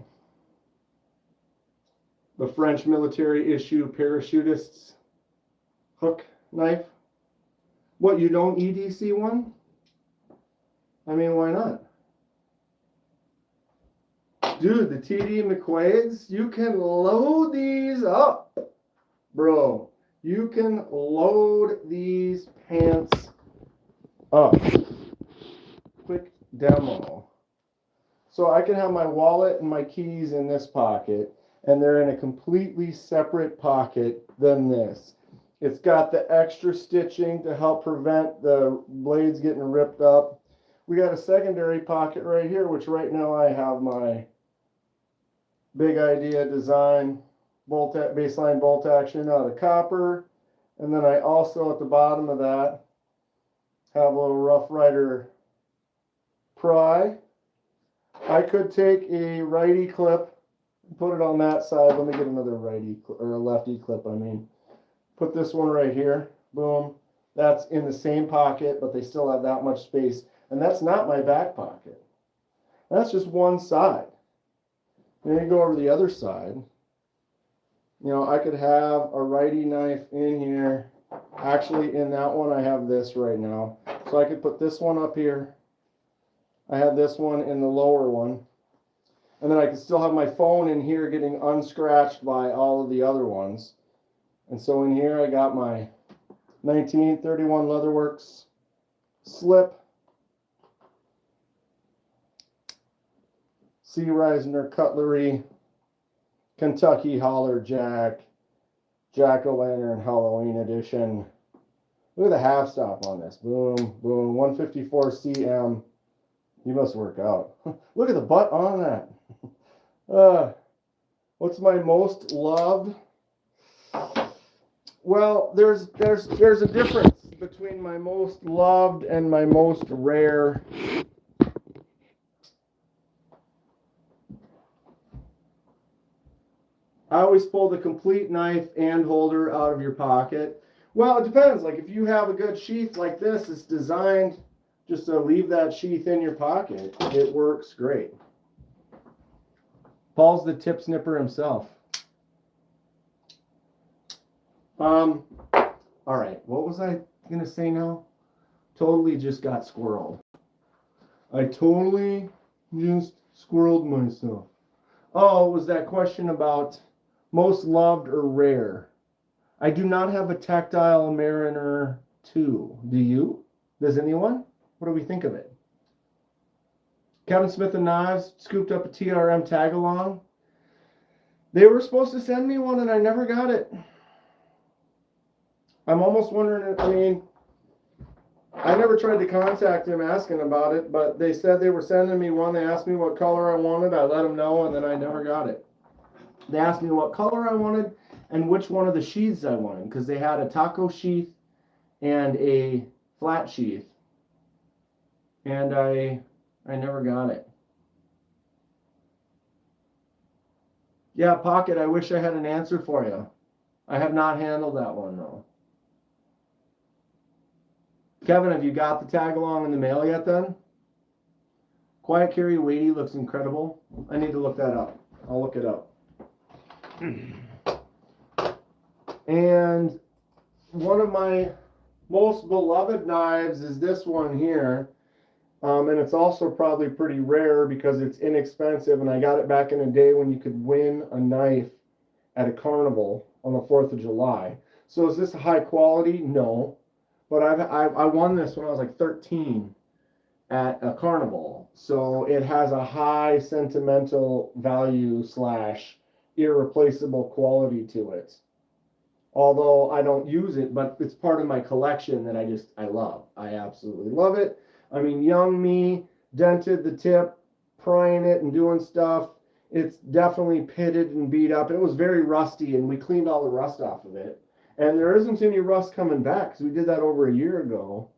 The French military issue parachutists hook knife. What, you don't EDC one? I mean, why not? Dude, the TD McQuaids, you can load these up, bro. You can load these pants up. Quick demo. So I can have my wallet and my keys in this pocket, and they're in a completely separate pocket than this. It's got the extra stitching to help prevent the blades getting ripped up. We got a secondary pocket right here, which right now I have my Big Idea design baseline bolt action out of copper. And then I also at the bottom of that have a little Rough Rider pry. I could take a righty clip and put it on that side. Let me get another righty or a lefty clip, I mean. Put this one right here. Boom. That's in the same pocket, but they still have that much space. And that's not my back pocket. That's just one side. And then you go over the other side. You know, I could have a righty knife in here. Actually, in that one, I have this right now. So I could put this one up here. I have this one in the lower one. And then I could still have my phone in here getting unscratched by all of the other ones. And so in here, I got my 1931 Leatherworks slip. C. Reisner cutlery. Kentucky Holler Jack. Jack-o'-lantern Halloween edition. Look at the half stop on this. Boom, boom. 154 cm. You must work out. Look at the butt on that. What's my most loved? Well, there's a difference between my most loved and my most rare. I always pull the complete knife and holder out of your pocket. Well, it depends. Like if you have a good sheath like this, it's designed just to leave that sheath in your pocket. It works great. Paul's the tip snipper himself. All right, what was I gonna say now? Totally just got squirreled. I totally just squirreled myself. Oh, it was that question about most loved or rare. I do not have a Tactile Mariner 2. Do you? Does anyone? What do we think of it? Kevin Smith and Knives scooped up a TRM tag along. They were supposed to send me one and I never got it. I'm almost wondering, I mean, I never tried to contact him asking about it, but they said they were sending me one. They asked me what color I wanted. I let them know, and then I never got it. They asked me what color I wanted and which one of the sheaths I wanted, because they had a taco sheath and a flat sheath. And I never got it. Yeah, Pocket, I wish I had an answer for you. I have not handled that one, though. Kevin, have you got the tag along in the mail yet then? Quiet Carry Weighty looks incredible. I need to look that up. I'll look it up. And one of my most beloved knives is this one here. And it's also probably pretty rare because it's inexpensive. And I got it back in a day when you could win a knife at a carnival on the 4th of July. So is this high quality? No. But I won this when I was like 13 at a carnival. So it has a high sentimental value / irreplaceable quality to it. Although I don't use it, but it's part of my collection that I love. I absolutely love it. I mean, young me dented the tip, prying it and doing stuff. It's definitely pitted and beat up. It was very rusty, and we cleaned all the rust off of it. And there isn't any rust coming back because we did that over a year ago.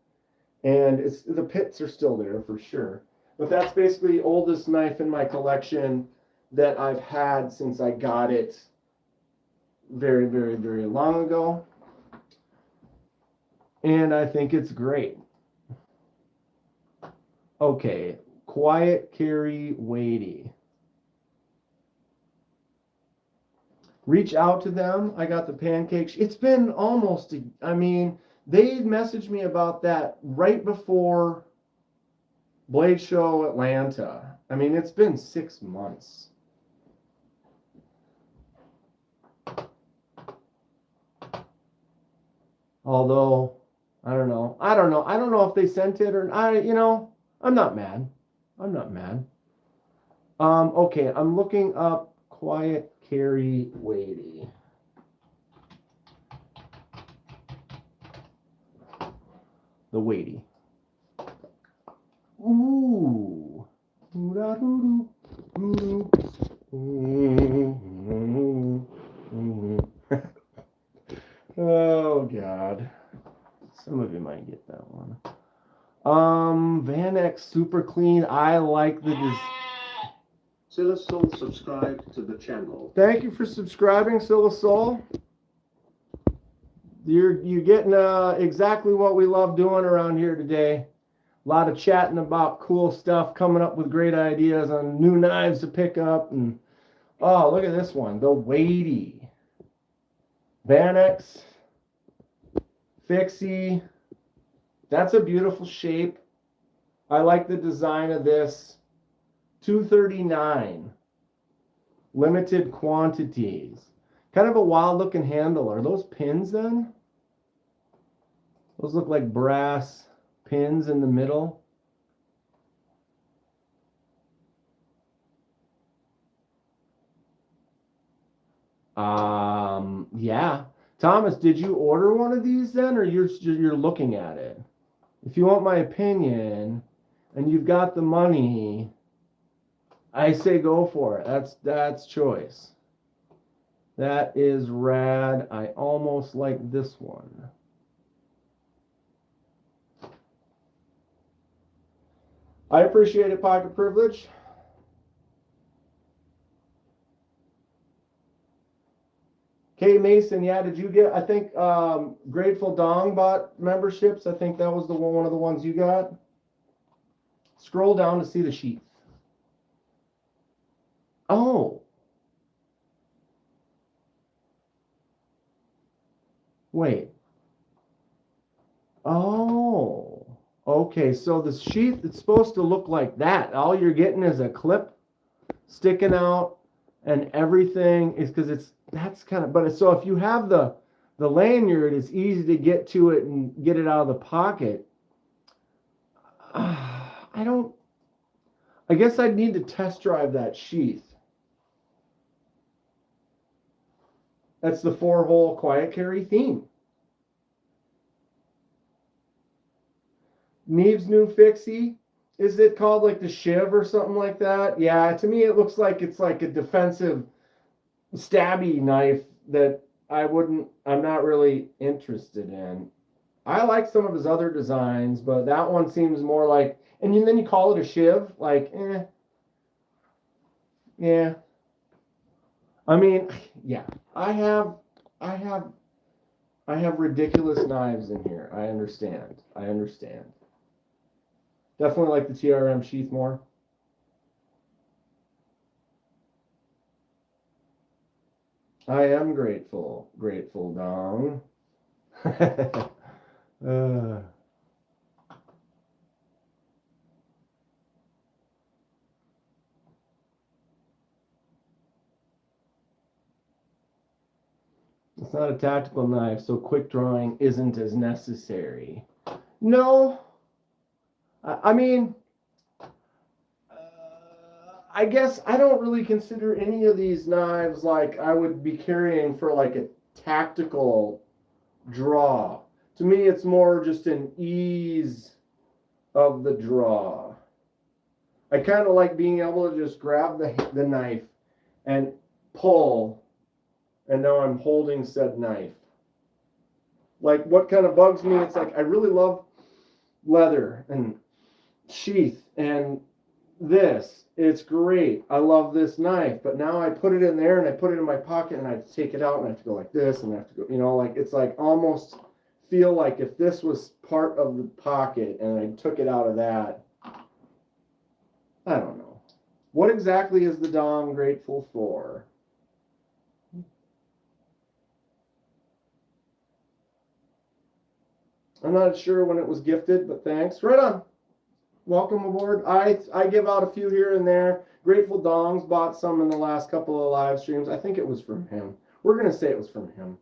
And the pits are still there for sure. But that's basically the oldest knife in my collection that I've had since I got it very, very, very long ago. And I think it's great. Okay, Quiet Carry Weighty. Reach out to them. I got the pancakes. It's been almost, I mean, they messaged me about that right before Blade Show Atlanta. I mean, it's been 6 months. Although, I don't know. I don't know if they sent it or I'm not mad. Okay, I'm looking up Quiet Carry Weighty. The Weighty. Ooh. Oh God. Some of you might get that one. Van X Super Clean. I like the Silasol, subscribe to the channel. Thank you for subscribing, Silasol. You're getting exactly what we love doing around here today. A lot of chatting about cool stuff, coming up with great ideas on new knives to pick up. And oh, look at this one, the Weighty. Van X Fixie. That's a beautiful shape. I like the design of this. $239. Limited quantities. Kind of a wild looking handle. Are those pins then? Those look like brass pins in the middle. Yeah. Thomas, did you order one of these then, or you're looking at it? If you want my opinion and you've got the money, I say go for it. That's choice. That is rad. I almost like this one. I appreciate it, Pocket Privilege. Kay Mason, yeah, did you get, I think Grateful Dong bought memberships. I think that was one of the ones you got. Scroll down to see the sheath. Oh. Wait. Oh. Okay, so the sheath, it's supposed to look like that. All you're getting is a clip sticking out, and everything is because that's kind of, but so if you have the lanyard, it's easy to get to it and get it out of the pocket. I I guess I'd need to test drive that sheath. That's the 4-hole quiet carry theme. Neve's new fixie. Is it called like the Shiv or something like that? Yeah, to me it looks like it's like a defensive stabby knife that I'm not really interested in. I like some of his other designs, but that one seems more like, and then you call it a Shiv, like, yeah. I mean, yeah, I have ridiculous knives in here. I understand. Definitely like the TRM sheath more. I am grateful, Dong. It's not a tactical knife, so quick drawing isn't as necessary. No, I mean, I guess I don't really consider any of these knives like I would be carrying for like a tactical draw. To me, it's more just an ease of the draw. I kind of like being able to just grab the knife and pull, and now I'm holding said knife. Like what kind of bugs me, it's like I really love leather and sheath and this. It's great. I love this knife, but now I put it in there and I put it in my pocket and I have to take it out and I have to go like this and I have to go, like it's like almost feel like if this was part of the pocket and I took it out of that, I don't know. What exactly is the Dong grateful for? I'm not sure when it was gifted, but thanks. Right on. Welcome aboard. I give out a few here and there. Grateful Dongs bought some in the last couple of live streams. I think it was from him. We're going to say it was from him.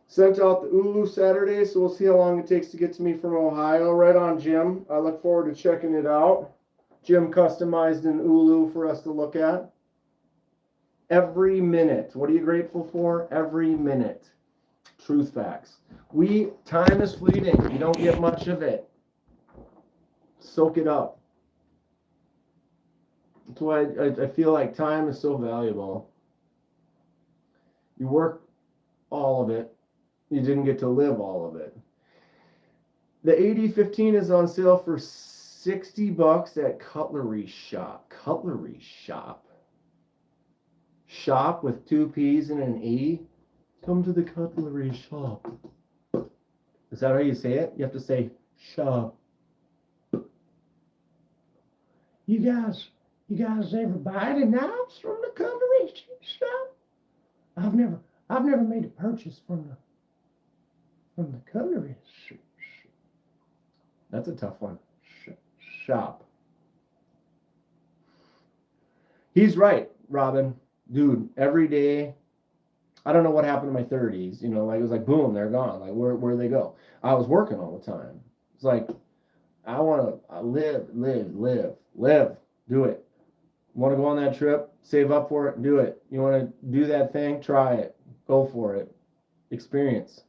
Sent out the Ulu Saturday, so we'll see how long it takes to get to me from Ohio. Right on, Jim. I look forward to checking it out. Jim customized an Ulu for us to look at. Every minute. What are you grateful for? Every minute. Truth facts. Time is fleeting. You don't get much of it. Soak it up. That's why I feel like time is so valuable. You work all of it. You didn't get to live all of it. The AD15 is on sale for $60 at Cutlery Shop. Cutlery Shop. Shop with 2 P's and an E. Come to the Cutlery Shop. Is that how you say it? You have to say shop. You guys ever buy any knives from the Cutlery Shop? I've never made a purchase from the Cutlery Shop. That's a tough one. Shop. He's right, Robin. Dude, every day. I don't know what happened in my 30s. Like it was like boom, they're gone. Like where they go? I was working all the time. It's like I want to live. Do it. Want to go on that trip? Save up for it. Do it. You want to do that thing? Try it. Go for it. Experience.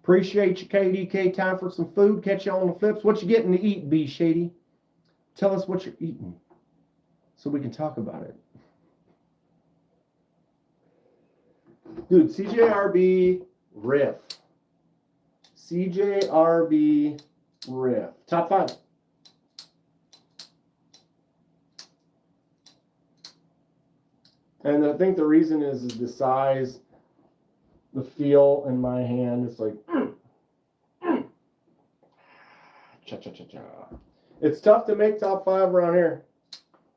Appreciate you, KDK. Time for some food. Catch you on the flips. What you getting to eat, B Shady? Tell us what you're eating so we can talk about it. Dude, CJRB riff. CJRB riff. Top 5. And I think the reason is the size, the feel in my hand. It's like, cha-cha-cha-cha. It's tough to make top 5 around here.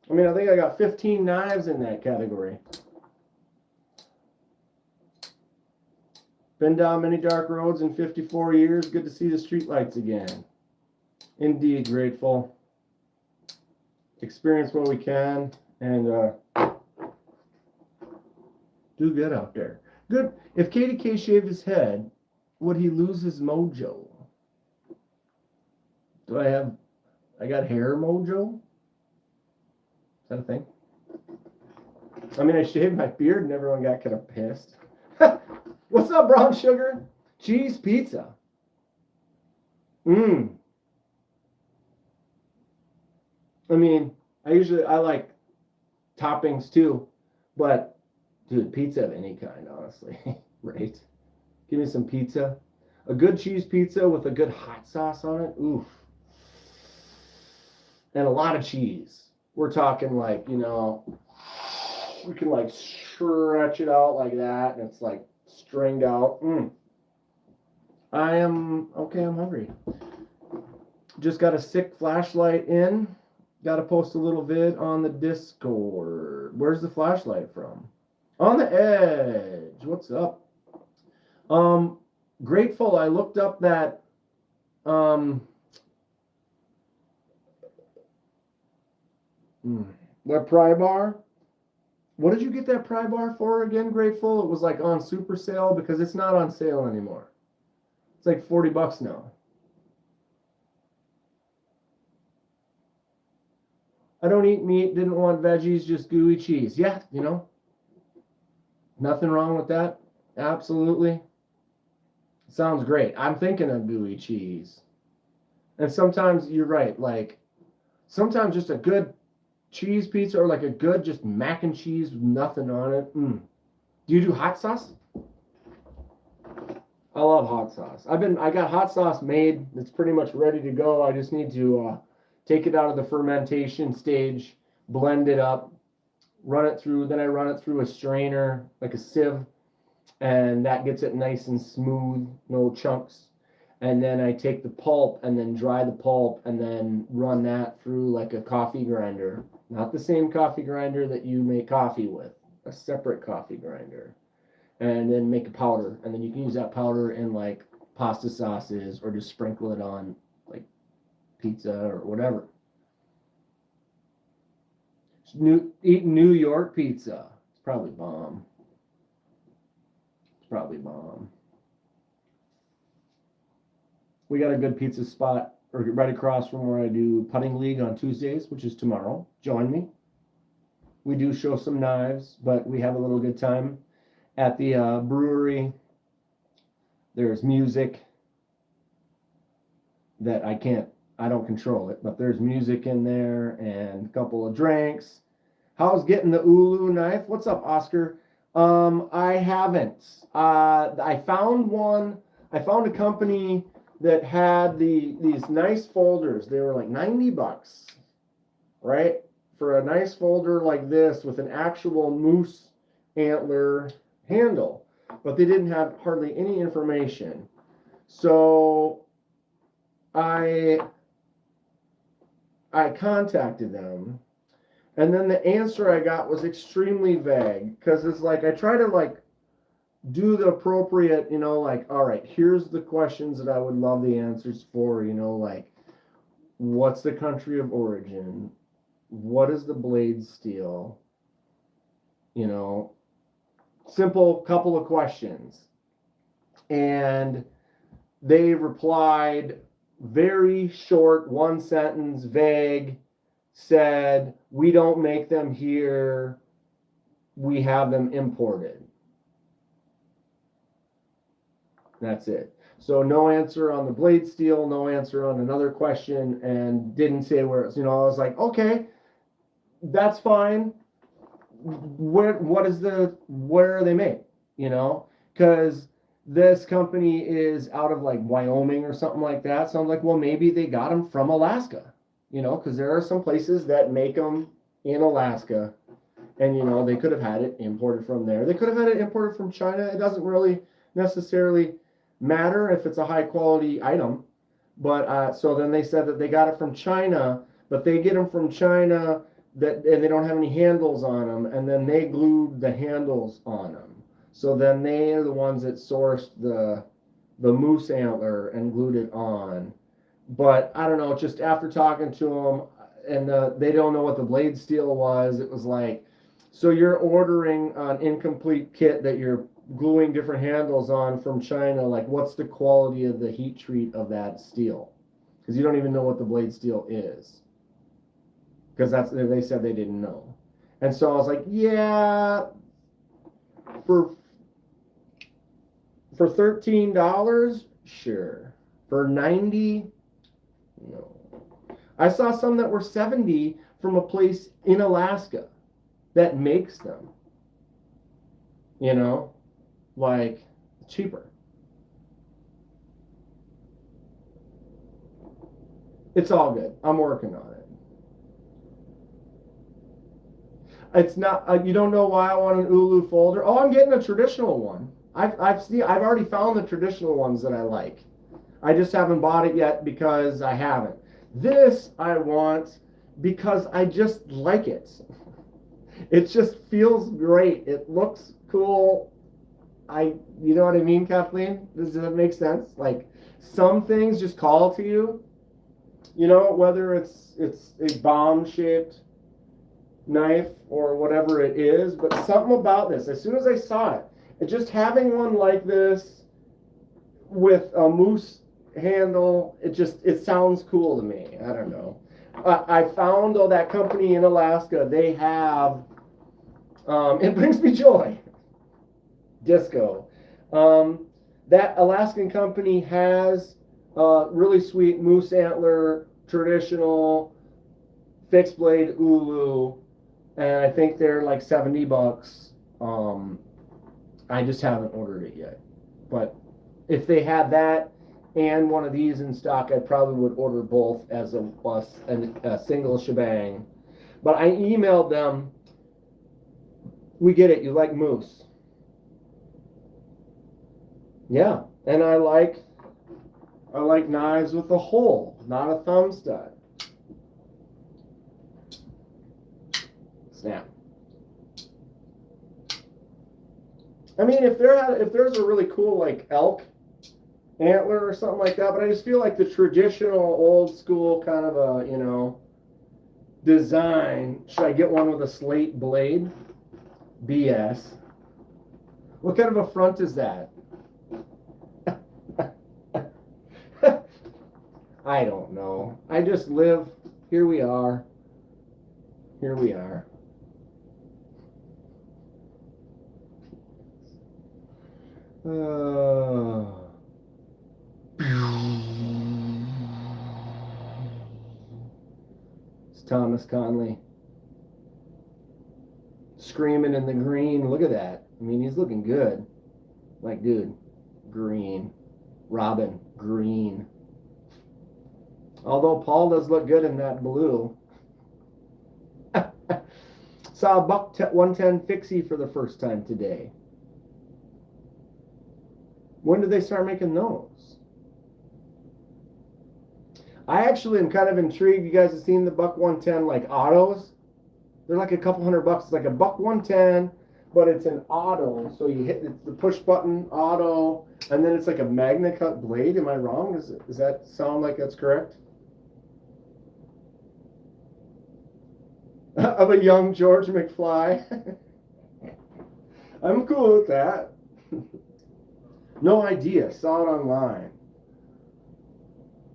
I mean, I think I got 15 knives in that category. Been down many dark roads in 54 years. Good to see the streetlights again. Indeed, grateful. Experience what we can and do good out there. Good. If KDK shaved his head, would he lose his mojo? I got hair mojo? Is that a thing? I mean, I shaved my beard and everyone got kind of pissed. What's up, brown sugar? Cheese pizza. Mmm. I mean, I like toppings too, but dude, pizza of any kind, honestly, right? Give me some pizza. A good cheese pizza with a good hot sauce on it. Oof. And a lot of cheese. We're talking like, you know, we can like stretch it out like that and it's like stringed out. I'm hungry. Just got a sick flashlight in. Got to post a little vid on the Discord. Where's the flashlight from? On the edge. What's up? Grateful. I looked up that that pry bar. What did you get that pry bar for again, Grateful? It was like on super sale because it's not on sale anymore. It's like $40 now. I don't eat meat, didn't want veggies, just gooey cheese. Yeah, you know, nothing wrong with that. Absolutely. Sounds great. I'm thinking of gooey cheese. And sometimes you're right, like sometimes just a good cheese pizza or like a good just mac and cheese with nothing on it. Do you do hot sauce? I love hot sauce. I got hot sauce made. It's pretty much ready to go. I just need to take it out of the fermentation stage, blend it up, run it through. Then I run it through a strainer, like a sieve, and that gets it nice and smooth, no chunks. And then I take the pulp and then dry the pulp and then run that through like a coffee grinder. Not the same coffee grinder that you make coffee with, a separate coffee grinder. And then make a powder. And then you can use that powder in like pasta sauces or just sprinkle it on like pizza or whatever. Eat New York pizza. It's probably bomb. We got a good pizza spot right across from where I do putting league on Tuesdays, which is tomorrow. Join me. We do show some knives, but we have a little good time at the brewery. There's music that I don't control it, but there's music in there and a couple of drinks. How's getting the Ulu knife? What's up, Oscar? I haven't. I found a company that had these nice folders. They were like $90, right? For a nice folder like this with an actual moose antler handle, but they didn't have hardly any information. So I contacted them, and then the answer I got was extremely vague because it's like I try to like do the appropriate, you know, like, all right, here's the questions that I would love the answers for, you know, like what's the country of origin? What is the blade steel? You know, simple couple of questions. And they replied very short, one sentence, vague, said, we don't make them here, we have them imported. That's it. So no answer on the blade steel, no answer on another question, and didn't say where it's, you know, I was like, okay, that's fine. Where are they made? You know, because this company is out of like Wyoming or something like that. So I'm like, well, maybe they got them from Alaska, you know, because there are some places that make them in Alaska, and you know, they could have had it imported from there. They could have had it imported from China. It doesn't really necessarily matter if it's a high quality item, but so then they said that they got it from China, but they get them from China and they don't have any handles on them, and then they glued the handles on them. So then they are the ones that sourced the moose antler and glued it on. But I don't know, just after talking to them, and they don't know what the blade steel was, it was like, so you're ordering an incomplete kit that you're gluing different handles on from China, like what's the quality of the heat treat of that steel? because you don't even know what the blade steel is. Because they said they didn't know. And so I was like, yeah, for $13, sure. For $90, no. I saw some that were $70 from a place in Alaska that makes them. You know, like cheaper. It's all good. I'm working on it. It's not. You don't know why I want an Ulu folder. Oh, I'm getting a traditional one. I've already found the traditional ones that I like. I just haven't bought it yet because I haven't. This I want because I just like it. It just feels great. It looks cool. You know what I mean, Kathleen? Does that make sense? Like some things just call to you. You know, whether it's a bomb-shaped knife or whatever it is, but something about this. As soon as I saw it, just having one like this with a moose handle, it sounds cool to me. I don't know. I found though that company in Alaska, they have it brings me joy. Disco. That Alaskan company has really sweet moose antler, traditional fixed blade Ulu, and I think they're like $70. I just haven't ordered it yet. But if they had that and one of these in stock, I probably would order both as a single shebang. But I emailed them. We get it. You like moose. Yeah, and I like knives with a hole, not a thumb stud. Snap. I mean, if there's a really cool like elk antler or something like that, but I just feel like the traditional old school kind of a, you know, design. Should I get one with a slate blade? BS. What kind of a front is that? I don't know. I just live. Here we are. Here we are. It's Thomas Conley screaming in the green. Look at that. I mean, he's looking good. Like, dude, green. Robin, green. Although Paul does look good in that blue. Saw a buck 110 fixie for the first time today. When did they start making those? I actually am kind of intrigued. You guys have seen the buck 110 like autos? They're like a couple $100. It's like a buck 110, but it's an auto. So you hit the push button auto, and then it's like a magna cut blade. Am I wrong? Does that sound like that's correct? Of a young George McFly. I'm cool with that. No idea. Saw it online.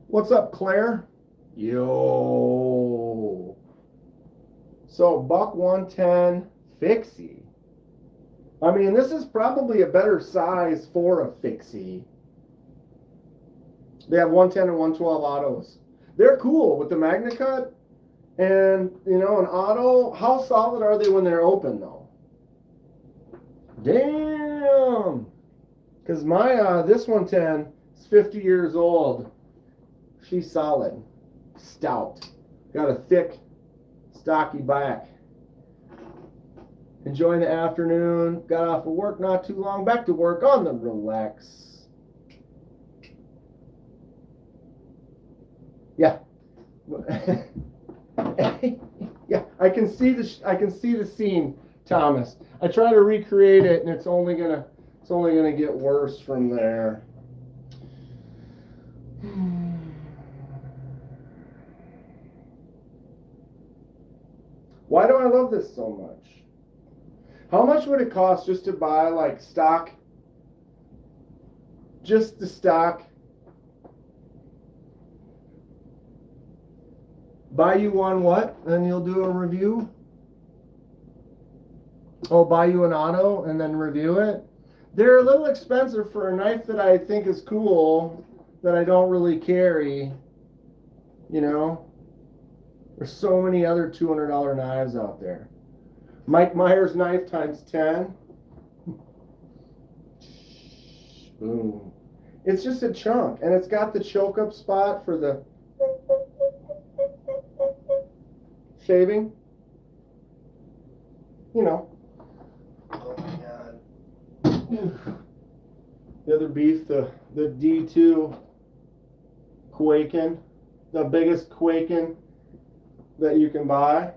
What's up, Claire? Yo. So, buck 110 fixie. I mean, this is probably a better size for a fixie. They have 110 and 112 autos. They're cool with the Magna Cut. And, you know, an auto, how solid are they when they're open, though? Damn. Because my, this 110 is 50 years old. She's solid. Stout. Got a thick, stocky back. Enjoying the afternoon. Got off of work not too long. Back to work on the relax. Yeah. Yeah, I can see the scene, Thomas. I try to recreate it, and it's only gonna get worse from there. Why do I love this so much? How much would it cost just to buy like stock? Just the stock Buy you one what? And you'll do a review? Oh, buy you an auto and then review it? They're a little expensive for a knife that I think is cool, that I don't really carry. You know? There's so many other $200 knives out there. Mike Myers knife times 10. Boom. It's just a chunk, and it's got the choke up spot for the shaving. You know. Oh my God. The other beef, the D2 Quaken, the biggest Quaken that you can buy.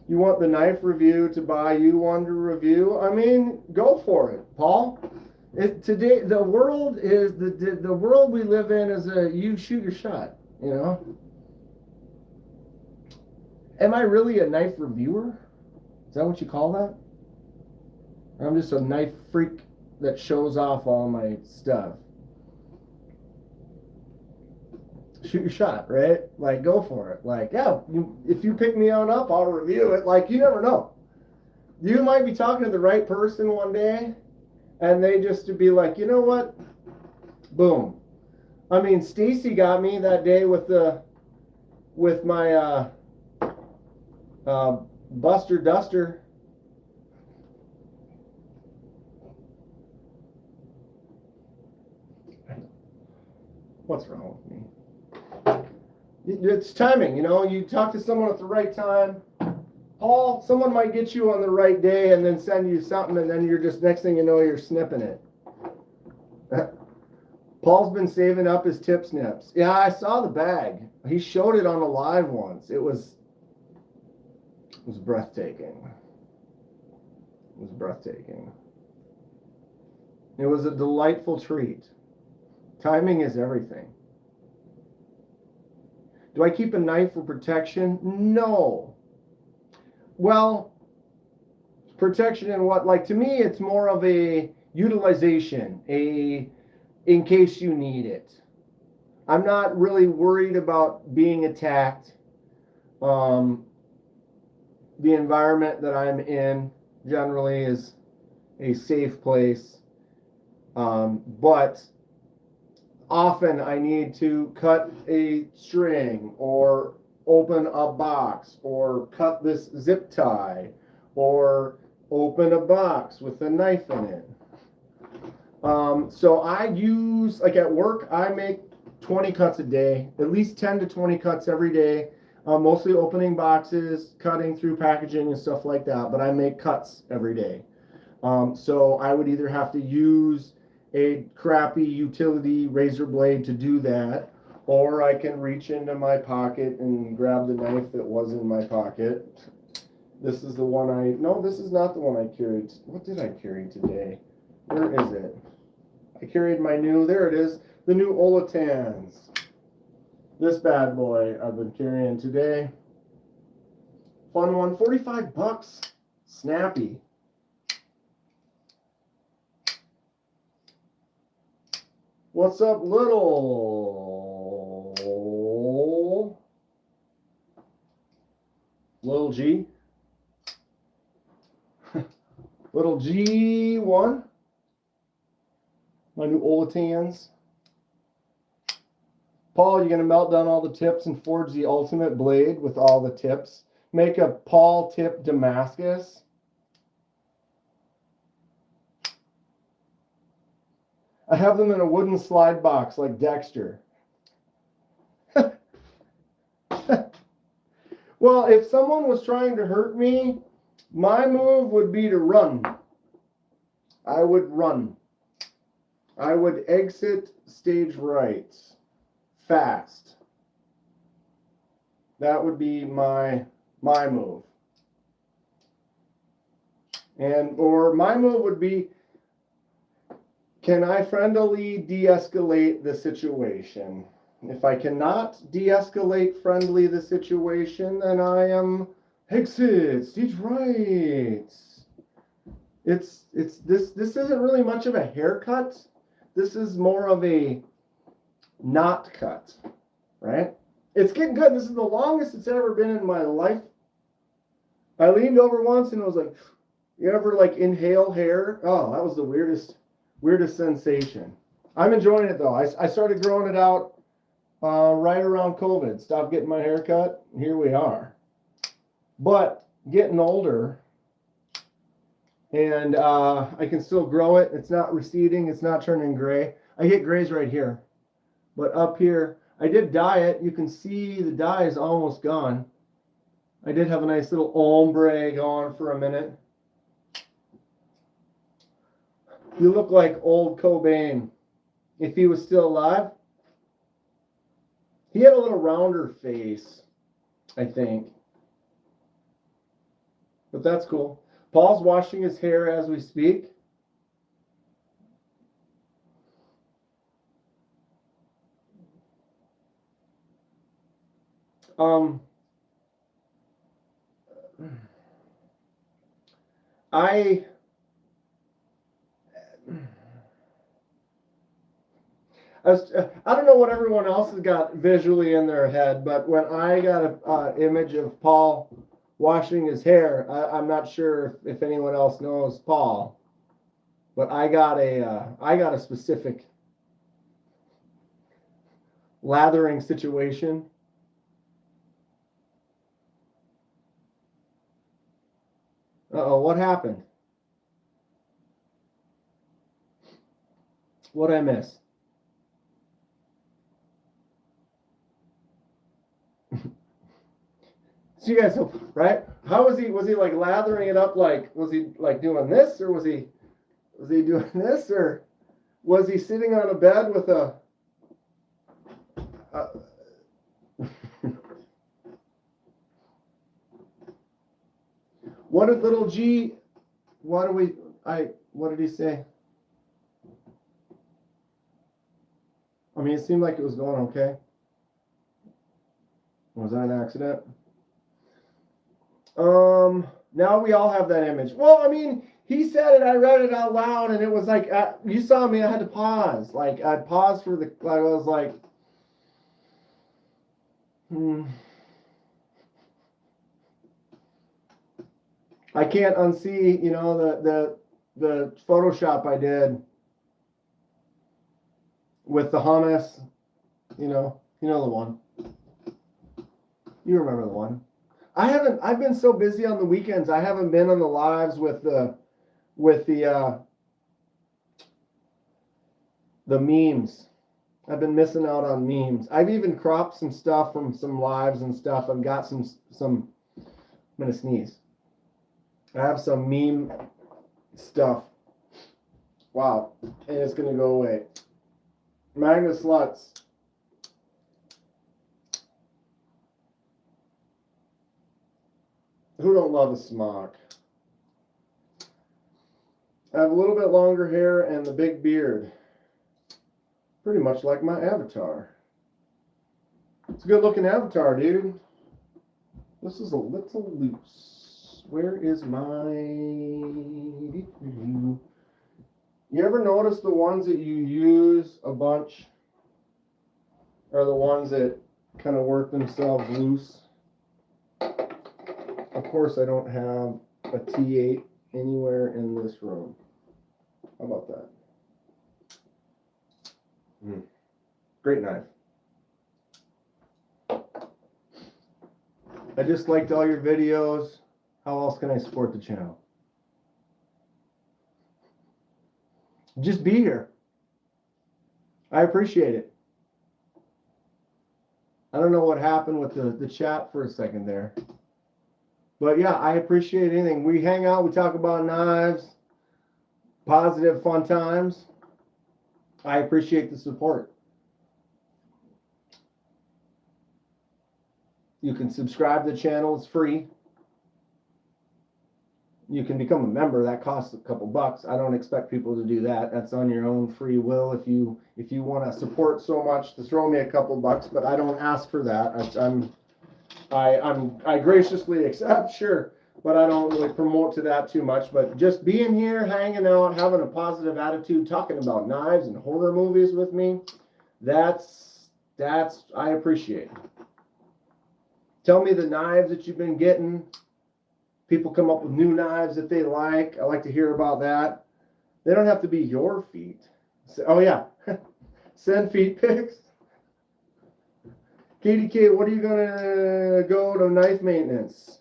You want the knife review to buy you one to review? I mean, go for it, Paul. Today, the world is the world we live in is you shoot your shot. You know. Am I really a knife reviewer? Is that what you call that? I'm just a knife freak that shows off all my stuff. Shoot your shot, right? Like, go for it. Like, yeah, if you pick me on up, I'll review it. Like, you never know. You might be talking to the right person one day, and they just to be like, you know what? Boom. I mean, Stacy got me that day with my Buster Duster. What's wrong with me? It's timing, you know. You talk to someone at the right time. Paul, someone might get you on the right day and then send you something, and then you're just, next thing you know, you're snipping it. Paul's been saving up his tip snips. Yeah, I saw the bag. He showed it on a live once. It was breathtaking. It was breathtaking. It was a delightful treat. Timing is everything. Do I keep a knife for protection? No. Well, protection in what? Like, to me, it's more of a utilization, in case you need it. I'm not really worried about being attacked. The environment that I'm in generally is a safe place. But often I need to cut a string or open a box or cut this zip tie or open a box with a knife in it. So I use, like at work, I make 20 cuts a day, at least 10 to 20 cuts every day, mostly opening boxes, cutting through packaging and stuff like that, but I make cuts every day. So I would either have to use a crappy utility razor blade to do that, or I can reach into my pocket and grab the knife that was in my pocket. This is the one no, this is not the one I carried. What did I carry today? Where is it? I carried my there it is, the new Olatans. This bad boy I've been carrying today. Fun one, 45 bucks. Snappy. What's up, little G? Little G1. My new Olatans. Paul, you're going to melt down all the tips and forge the ultimate blade with all the tips. Make a Paul tip Damascus. I have them in a wooden slide box like Dexter. Well, if someone was trying to hurt me, my move would be to run. I would run. I would exit stage right fast. That would be my move. Or my move would be, can I friendly de-escalate the situation? If I cannot de-escalate friendly the situation, then I am exit stage right. This isn't really much of a haircut. This is more of a not cut, right? It's getting good. This is the longest it's ever been in my life. I leaned over once and was like, you ever like inhale hair? Oh, that was the weirdest sensation. I'm enjoying it though. I started growing it out right around COVID. Stopped getting my hair cut. Here we are. But getting older, and I can still grow it. It's not receding. It's not turning gray. I get grays right here. But up here, I did dye it. You can see the dye is almost gone. I did have a nice little ombre going for a minute. You look like old Cobain. If he was still alive, he had a little rounder face, I think. But that's cool. Paul's washing his hair as we speak. I don't know what everyone else has got visually in their head, but when I got an image of Paul washing his hair, I'm not sure if anyone else knows Paul, but I got a specific lathering situation. Uh-oh, what happened? What'd I miss? So you guys, right? How was he like lathering it up? Like, was he like doing this, or was he doing this, or was he sitting on a bed with a what did little G, what did he say? I mean, it seemed like it was going okay. Was that an accident? Now we all have that image. Well, I mean, he said it, I read it out loud, and it was like, you saw me, I had to pause. Like, I'd pause for I was like, I can't unsee, the Photoshop I did with the hummus, you know the one. You remember the one. I've been so busy on the weekends. I haven't been on the lives with the memes. I've been missing out on memes. I've even cropped some stuff from some lives and stuff. I've got some I'm gonna sneeze. I have some meme stuff. Wow. And it's gonna go away. Magna Sluts. Who don't love a smock? I have a little bit longer hair and the big beard. Pretty much like my avatar. It's a good looking avatar, dude. This is a little loose. Where is my... You ever notice the ones that you use a bunch are the ones that kind of work themselves loose? Of course, I don't have a T8 anywhere in this room. How about that? Great knife. I just liked all your videos. How else can I support the channel? Just be here. I appreciate it. I don't know what happened with the chat for a second there. But yeah, I appreciate anything. We hang out, we talk about knives, positive, fun times. I appreciate the support. You can subscribe to the channel, it's free. You can become a member, that costs a couple bucks. I don't expect people to do that. That's on your own free will. If you want to support so much, to throw me a couple bucks, but I don't ask for that. I graciously accept, sure, but I don't really promote to that too much. But just being here, hanging out, having a positive attitude, talking about knives and horror movies with me, that's I appreciate. Tell me the knives that you've been getting. People come up with new knives that they like. I like to hear about that. They don't have to be your feet. Oh yeah, send feet pics. Katie K, what are you gonna go to knife maintenance?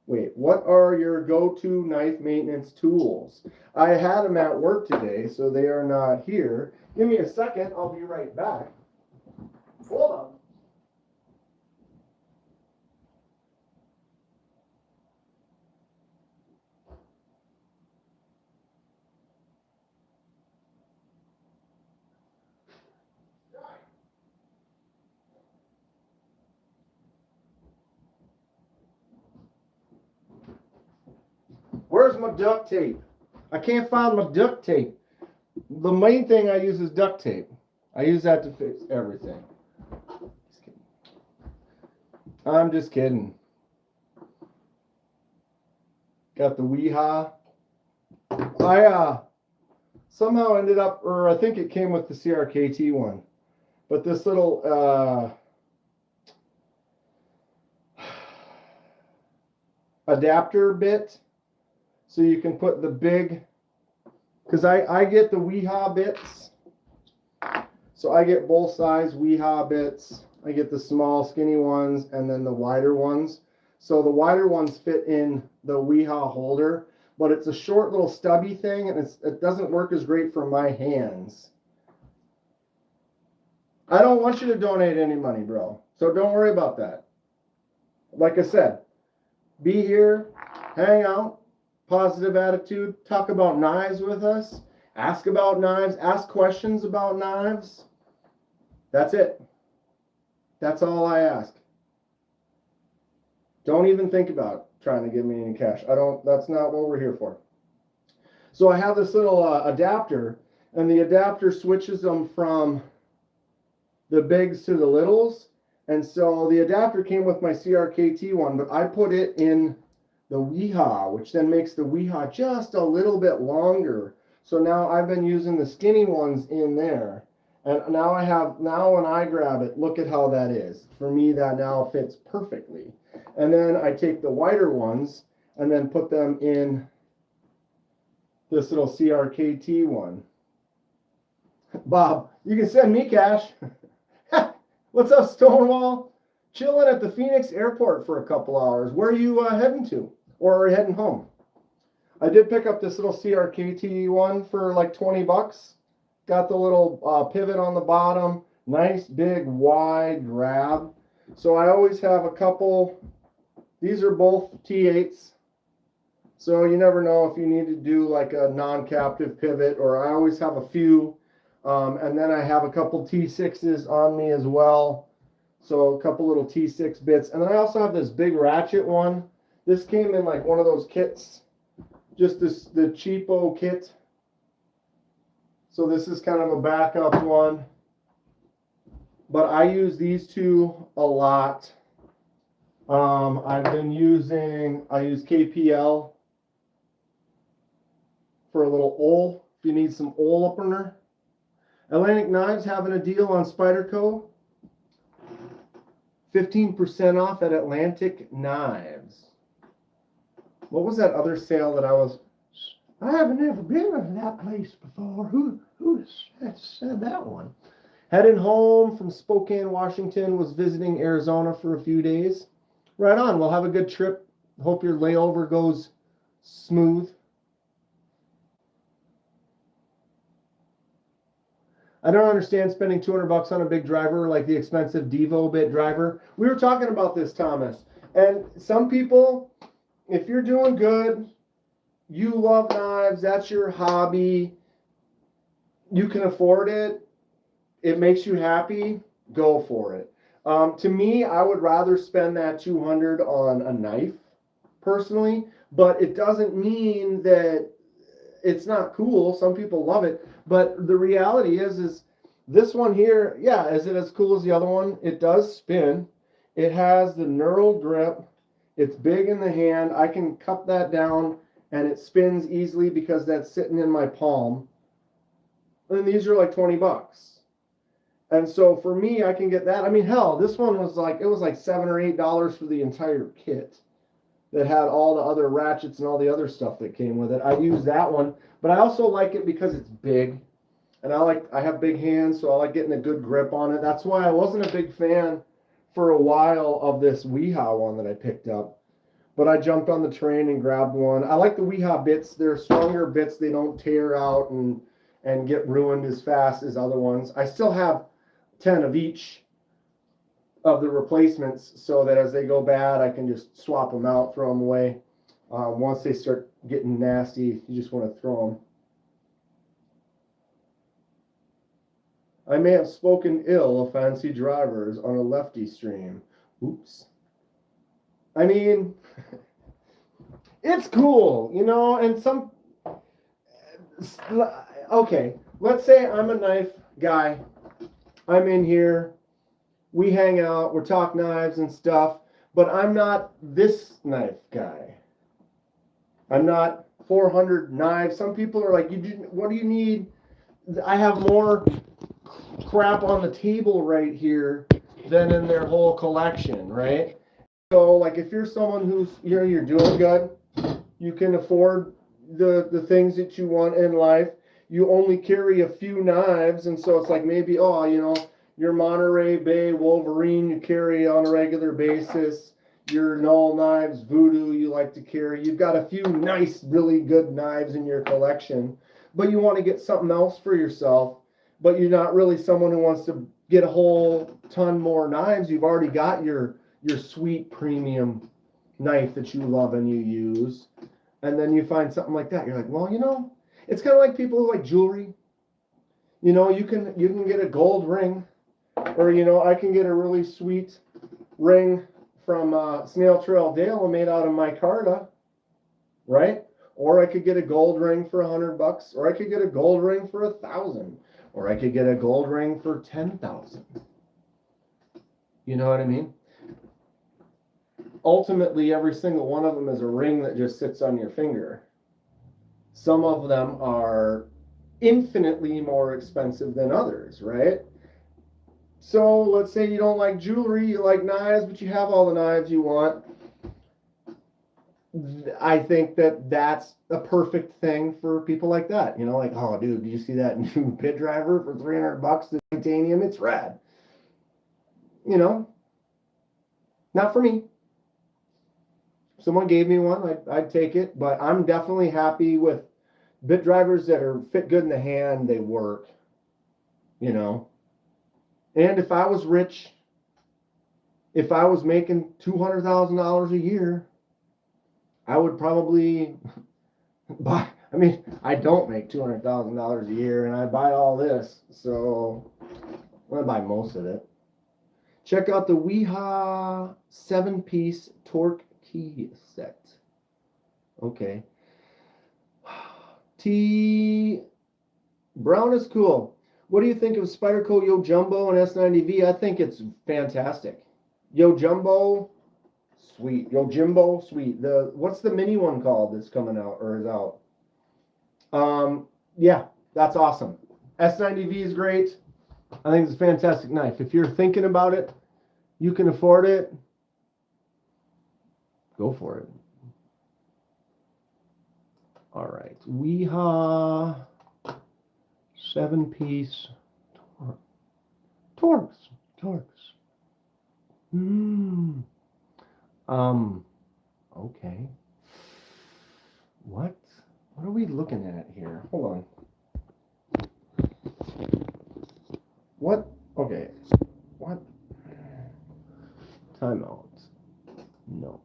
Wait, what are your go-to knife maintenance tools? I had them at work today, so they are not here. Give me a second, I'll be right back. Hold on. Where's my duct tape? I can't find my duct tape. The main thing I use is duct tape. I use that to fix everything. I'm just kidding. Got the Weehaw. I somehow ended up, or I think it came with the CRKT one, but this little adapter bit, so you can put the big, because I get the Weehaw bits, so I get both size Weehaw bits. I get the small skinny ones and then the wider ones. So the wider ones fit in the Weehaw holder, but it's a short little stubby thing, and it doesn't work as great for my hands. I don't want you to donate any money, bro, so don't worry about that. Like I said, be here, hang out, positive attitude, talk about knives with us, ask about knives, ask questions about knives. That's it. That's all I ask. Don't even think about trying to give me any cash. That's not what we're here for. So I have this little adapter, and the adapter switches them from the bigs to the littles. And so the adapter came with my CRKT one, but I put it in the Weehaw, which then makes the Weehaw just a little bit longer. So now I've been using the skinny ones in there. And now when I grab it, look at how that is. For me, that now fits perfectly. And then I take the wider ones and then put them in this little CRKT one. Bob, you can send me cash. What's up, Stonewall? Chilling at the Phoenix airport for a couple hours. Where are you heading to? Or are you heading home? I did pick up this little CRKT one for like 20 bucks. Got the little pivot on the bottom. Nice, big, wide grab. So I always have a couple. These are both T8s. So you never know if you need to do like a non-captive pivot, or I always have a few. And then I have a couple T6s on me as well. So a couple little T6 bits. And then I also have this big ratchet one. This came in like one of those kits. Just the cheapo kit. So this is kind of a backup one. But I use these two a lot. I use KPL for a little oil, if you need some oil opener. Atlantic Knives having a deal on Spyderco. 15% off at Atlantic Knives. What was that other sale that I haven't ever been to that place before. Who has said that one? Heading home from Spokane, Washington, was visiting Arizona for a few days. Right on. We'll have a good trip. Hope your layover goes smooth. I don't understand spending 200 bucks on a big driver like the expensive Devo bit driver. We were talking about this, Thomas. And some people, if you're doing good, you love knives, that's your hobby, you can afford it, it makes you happy, go for it. To me, I would rather spend that 200 on a knife, personally, but it doesn't mean that it's not cool. Some people love it, but the reality is this one here, yeah, is it as cool as the other one? It does spin. It has the knurled grip. It's big in the hand. I can cup that down and it spins easily because that's sitting in my palm. And these are like 20 bucks. And so for me, I can get that. I mean, hell, this one was like, it was like $7 or $8 for the entire kit that had all the other ratchets and all the other stuff that came with it. I use that one, but I also like it because it's big, and I have big hands, so I like getting a good grip on it. That's why I wasn't a big fan for a while of this Weehaw one that I picked up, but I jumped on the train and grabbed one. I like the Weehaw bits. They're stronger bits. They don't tear out and get ruined as fast as other ones. I still have 10 of each of the replacements, so that as they go bad, I can just swap them out, throw them away. Once they start getting nasty, you just want to throw them. I may have spoken ill of fancy drivers on a lefty stream. Oops. I mean, it's cool, you know, and some, okay, let's say I'm a knife guy. I'm in here. We hang out, we're talk knives and stuff, but I'm not this knife guy. I'm not 400 knives. Some people are like, what do you need? I have more crap on the table right here than in their whole collection, right? So like if you're someone who's, you're doing good, you can afford the things that you want in life, you only carry a few knives, and so it's like maybe, oh, you know, your Monterey Bay Wolverine you carry on a regular basis, your Knoll knives, Voodoo you like to carry. You've got a few nice, really good knives in your collection, but you want to get something else for yourself, but you're not really someone who wants to get a whole ton more knives. You've already got your sweet premium knife that you love and you use, and then you find something like that. You're like, well, you know, it's kind of like people who like jewelry. You know, you can get a gold ring. Or, you know, I can get a really sweet ring from Snail Trail Dale made out of micarta, right? Or I could get a gold ring for $100, or I could get a gold ring for $1,000, or I could get a gold ring for $10,000. You know what I mean? Ultimately, every single one of them is a ring that just sits on your finger. Some of them are infinitely more expensive than others, right? So let's say you don't like jewelry, you like knives, but you have all the knives you want. I think that that's a perfect thing for people like that. You know, like, oh, dude, did you see that new pit driver for $300? The titanium, it's rad. You know, not for me. If someone gave me one, I'd take it, but I'm definitely happy with bit drivers that fit good in the hand, they work, you know. And if I was rich, if I was making $200,000 a year, I would probably buy. I mean, I don't make $200,000 a year, and I buy all this, so I'm gonna buy most of it. Check out the Weehaw 7-piece torque key set. Okay. T. Brown is cool. What do you think of Spyderco Yo Jumbo and S90V? I think it's fantastic. Yo Jumbo, sweet. Yo Jimbo, sweet. What's the mini one called that's coming out or is out? Yeah, that's awesome. S90V is great. I think it's a fantastic knife. If you're thinking about it, you can afford it, go for it. All right, Weehaw 7-piece Torx. Okay. What are we looking at here? Hold on. What? Okay. What? Timeout. No.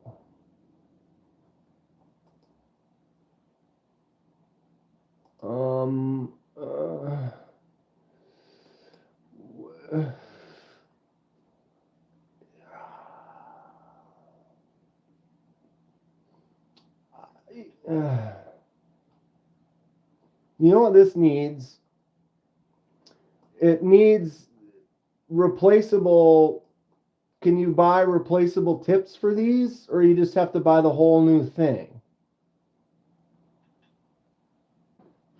You know what this needs? It needs replaceable. Can you buy replaceable tips for these, or you just have to buy the whole new thing?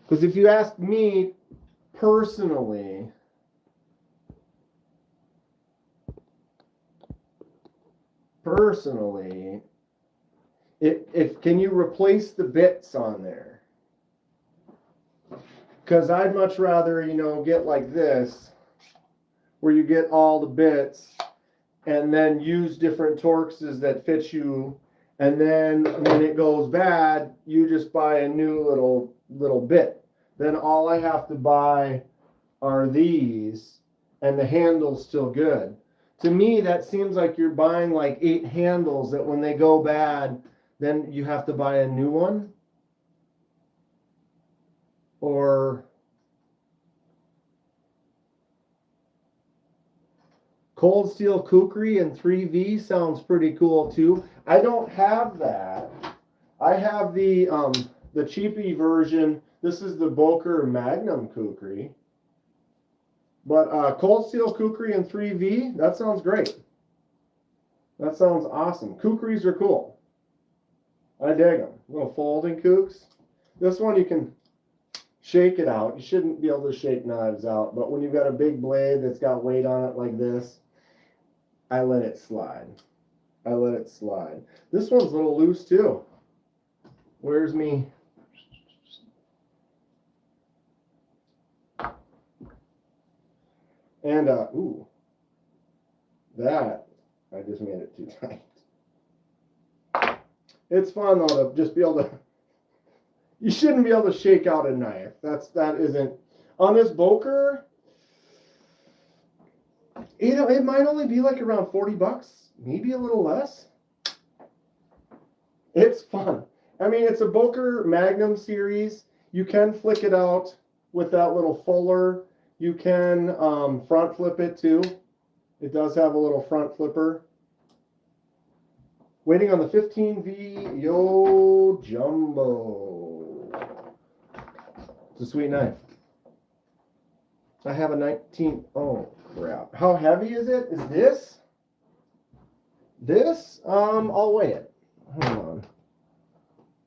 Because if you ask me personally, personally, if can you replace the bits on there? Because I'd much rather, you know, get like this, where you get all the bits, and then use different Torxes that fit you, and then when it goes bad, you just buy a new little bit. Then all I have to buy are these, and the handle's still good. To me, that seems like you're buying like 8 handles that when they go bad, then you have to buy a new one. Or cold steel kukri and 3V sounds pretty cool too. I don't have that. I have the cheapy version. This is the Boker Magnum kukri. But cold steel kukri and 3V, that sounds great. That sounds awesome. Kukris are cool. I dig them. Little folding kooks. This one you can shake it out. You shouldn't be able to shake knives out, but when you've got a big blade that's got weight on it like this, I let it slide. I let it slide. This one's a little loose too. Where's me? And, ooh, that, I just made it too tight. It's fun though to just be able to, you shouldn't be able to shake out a knife. That isn't, on this Boker, you know, it might only be like around 40 bucks, maybe a little less. It's fun. I mean, it's a Boker Magnum series. You can flick it out with that little fuller. You can front flip it too. It does have a little front flipper. Waiting on the 15V Yo Jumbo. It's a sweet knife. I have a 19. Oh crap! How heavy is it? Is this? This? I'll weigh it. Hold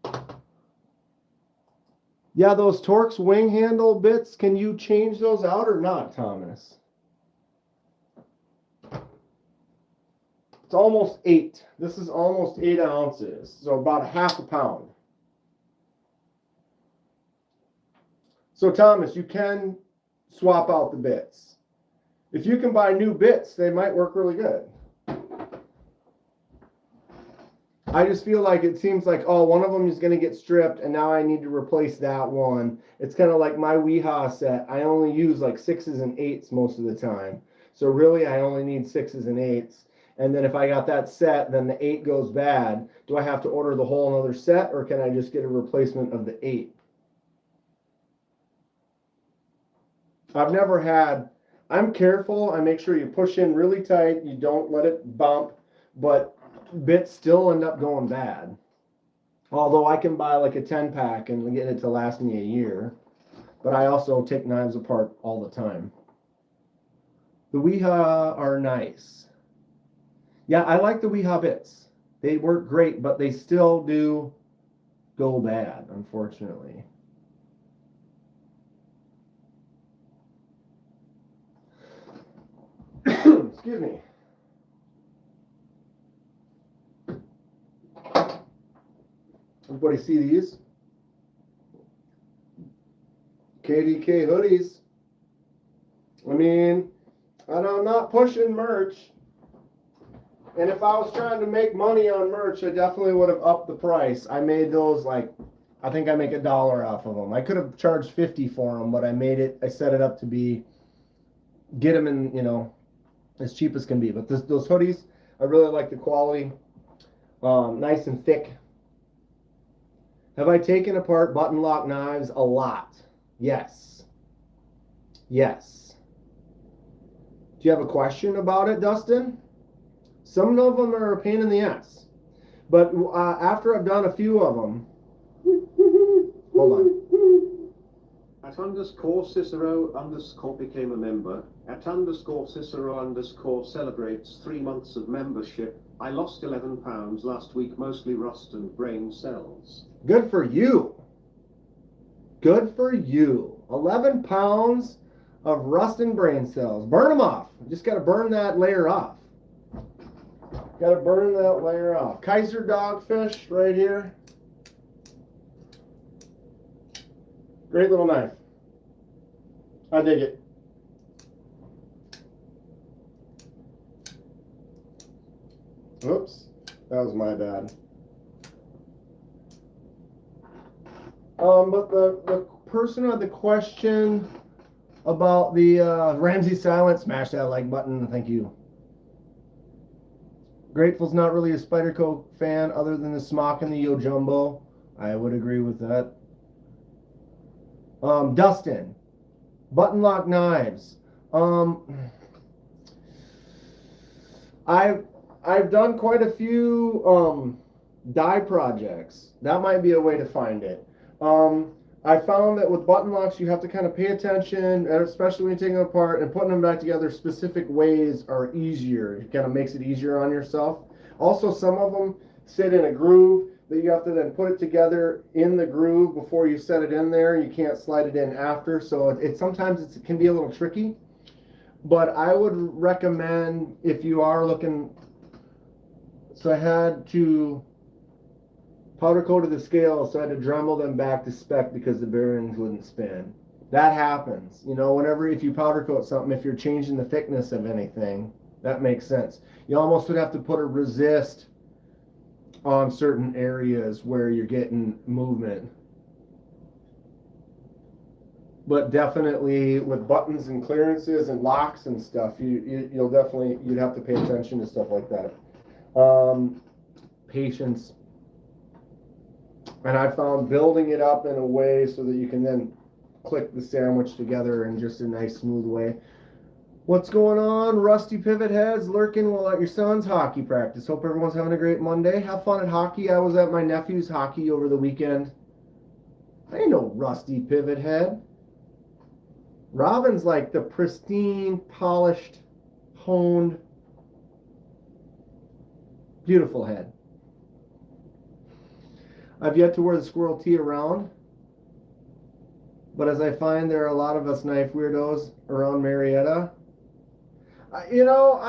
on. Yeah, those Torx wing handle bits, can you change those out or not, Thomas? It's almost 8. This is almost 8 ounces, so about a half a pound. So Thomas, you can swap out the bits. If you can buy new bits, they might work really good. I just feel like it seems like, oh, one of them is going to get stripped, and now I need to replace that one. It's kind of like my Weehaw set. I only use like 6s and 8s most of the time. So really, I only need 6s and 8s. And then if I got that set, then the 8 goes bad. Do I have to order the whole another set, or can I just get a replacement of the 8? I've never had, I'm careful. I make sure you push in really tight. You don't let it bump, but bits still end up going bad. Although I can buy like a 10-pack and get it to last me a year. But I also take knives apart all the time. The Weehaw are nice. Yeah, I like the Weehaw bits. They work great, but they still do go bad, unfortunately. Excuse me. Everybody see these? KDK hoodies. I mean, I'm not pushing merch. And if I was trying to make money on merch, I definitely would have upped the price. I made those like, I think I make $1 off of them. I could have charged 50 for them, but I set it up to be, get them in, you know, as cheap as can be. But those hoodies, I really like the quality. Nice and thick. Have I taken apart button lock knives? A lot. Yes. Yes. Do you have a question about it, Dustin? Some of them are a pain in the ass. But after I've done a few of them... Hold on. At _Cicero_ became a member. At _Cicero_ celebrates 3 months of membership. I lost 11 pounds last week, mostly rust and brain cells. Good for you. Good for you. 11 pounds of rust and brain cells. Burn them off. You just got to burn that layer off. Got to burn that layer off. Kaiser dogfish right here. Great little knife. I dig it. Oops, that was my bad. But the person had the question about the Ramsey Silent, smash that like button, thank you. Grateful's not really a Spyderco fan other than the Smock and the Yo Jumbo. I would agree with that. Dustin, button lock knives. I've done quite a few die projects. That might be a way to find it. I found that with button locks, you have to kind of pay attention, especially when you take them apart, and putting them back together specific ways are easier. It kind of makes it easier on yourself. Also, some of them sit in a groove that you have to then put it together in the groove before you set it in there. You can't slide it in after, so it sometimes it can be a little tricky. But I would recommend, if you are looking, so I had to powder coated the scales, so I had to Dremel them back to spec because the bearings wouldn't spin. That happens, you know, whenever, if you powder coat something, if you're changing the thickness of anything, that makes sense. You almost would have to put a resist on certain areas where you're getting movement. But definitely with buttons and clearances and locks and stuff, you'll definitely, you'd have to pay attention to stuff like that. Patience. And I found building it up in a way so that you can then click the sandwich together in just a nice smooth way. What's going on? Rusty pivot heads lurking while at your son's hockey practice. Hope everyone's having a great Monday. Have fun at hockey. I was at my nephew's hockey over the weekend. I ain't no rusty pivot head. Robin's like the pristine, polished, honed, beautiful head. I've yet to wear the squirrel tee around, but as I find there are a lot of us knife weirdos around Marietta, you know,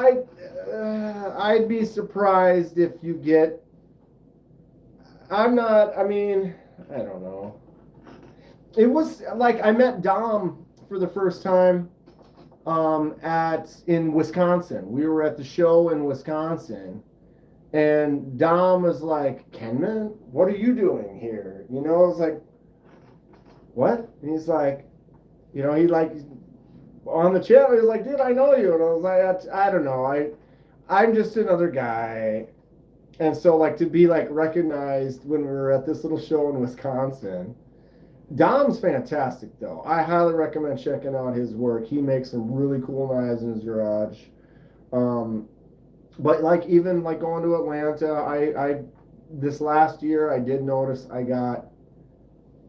I'd be surprised if you get, I don't know. It was like I met Dom for the first time in Wisconsin. We were at the show in Wisconsin. And Dom was like, Kenman, what are you doing here? You know, I was like, what? And he's like, you know, he like, on the channel, he was like, dude, I know you. And I was like, I don't know. I'm just another guy. And so, like, to be, like, recognized when we were at this little show in Wisconsin. Dom's fantastic, though. I highly recommend checking out his work. He makes some really cool knives in his garage. But like even like going to Atlanta, I this last year I did notice I got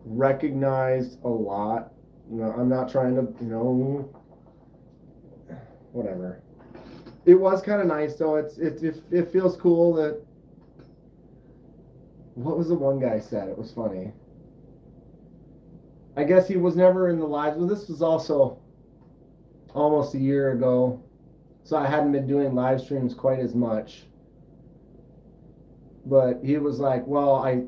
recognized a lot. You know, I'm not trying to, you know, whatever. It was kind of nice though. It feels cool that. What was the one guy said? It was funny. I guess he was never in the lives. Well, this was also almost a year ago. So I hadn't been doing live streams quite as much. But he was like, well, I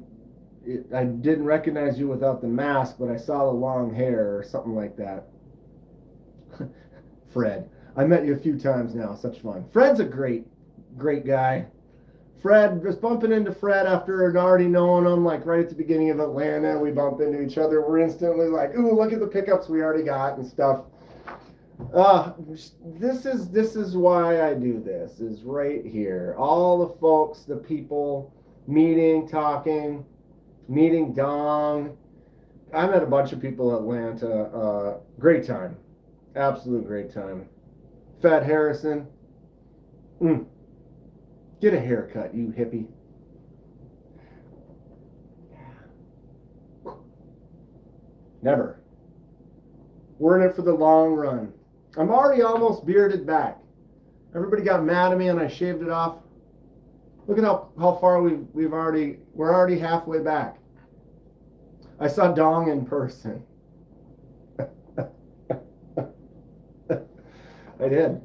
didn't recognize you without the mask, but I saw the long hair or something like that. Fred. I met you a few times now. Such fun. Fred's a great guy. Fred, just bumping into Fred after already knowing him, like right at the beginning of Atlanta, we bump into each other. We're instantly like, ooh, look at the pickups we already got and stuff. This is why I do this, is right here. All the folks, the people, meeting, talking, meeting Dong. I met a bunch of people in Atlanta. Great time. Absolute great time. Fat Harrison. Get a haircut, you hippie. Never. We're in it for the long run. I'm already almost bearded back. Everybody got mad at me and I shaved it off. Look at how far we're already halfway back. I saw Dong in person. I did.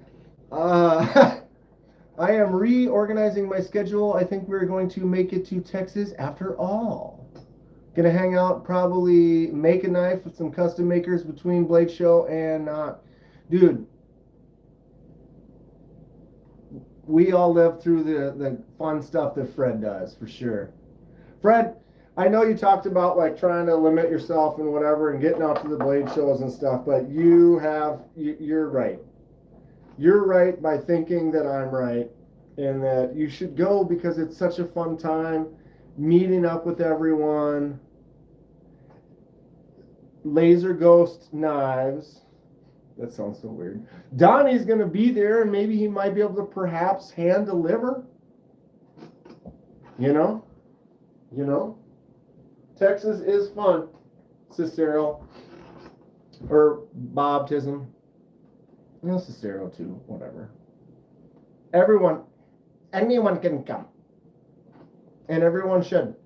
I am reorganizing my schedule. I think we're going to make it to Texas after all. Gonna hang out, probably make a knife with some custom makers between Blade Show and dude. We all live through the fun stuff that Fred does for sure. Fred, I know you talked about like trying to limit yourself and whatever and getting out to the Blade shows and stuff, but you're right. You're right by thinking that I'm right and that you should go because it's such a fun time meeting up with everyone. Laser ghost knives. That sounds so weird. Donnie's going to be there and maybe he might be able to perhaps hand deliver. You know? Texas is fun. Cicero. Or Bob Tism. No, Cicero too. Whatever. Anyone can come. And everyone should.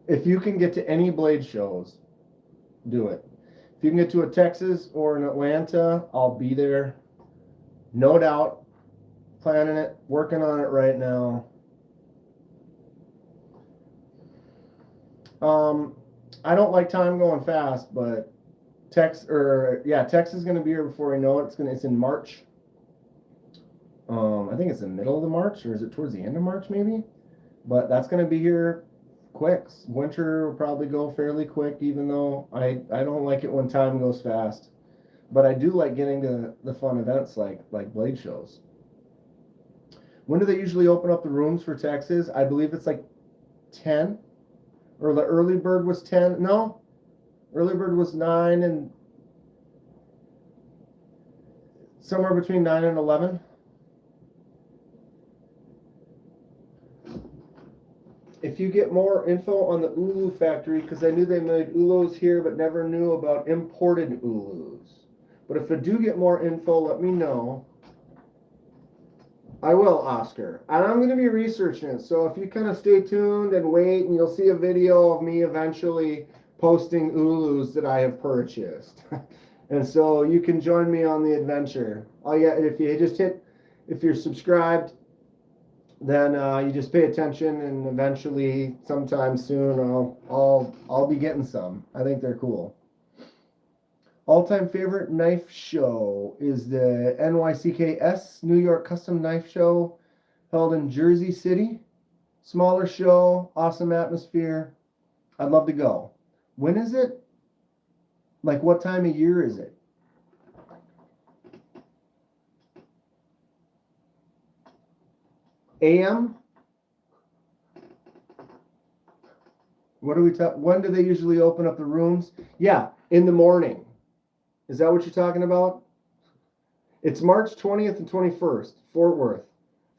If you can get to any Blade shows, do it. If you can get to a Texas or an Atlanta, I'll be there. No doubt. Planning it, working on it right now. I don't like time going fast, but Texas is going to be here before we know it. It's in March. I think it's the middle of the March, or is it towards the end of March maybe? But that's going to be here quick. Winter will probably go fairly quick, even though I don't like it when time goes fast. But I do like getting to the fun events like Blade shows. When do they usually open up the rooms for Texas? I believe it's like 10. Or the early bird was 10. No. Early bird was 9 and somewhere between 9 and 11. If you get more info on the Ulu factory, because I knew they made Ulus here, but never knew about imported Ulus. But if I do get more info, let me know. I will, Oscar. And I'm going to be researching it. So if you kind of stay tuned and wait, and you'll see a video of me eventually posting Ulus that I have purchased. And so you can join me on the adventure. Oh yeah, if you're subscribed, then you just pay attention, and eventually, sometime soon, I'll be getting some. I think they're cool. All-time favorite knife show is the NYCKS New York Custom Knife Show, held in Jersey City. Smaller show, awesome atmosphere. I'd love to go. When is it? Like, what time of year is it? AM? What do we talk? When do they usually open up the rooms? Yeah, in the morning. Is that what you're talking about? It's March 20th and 21st, Fort Worth.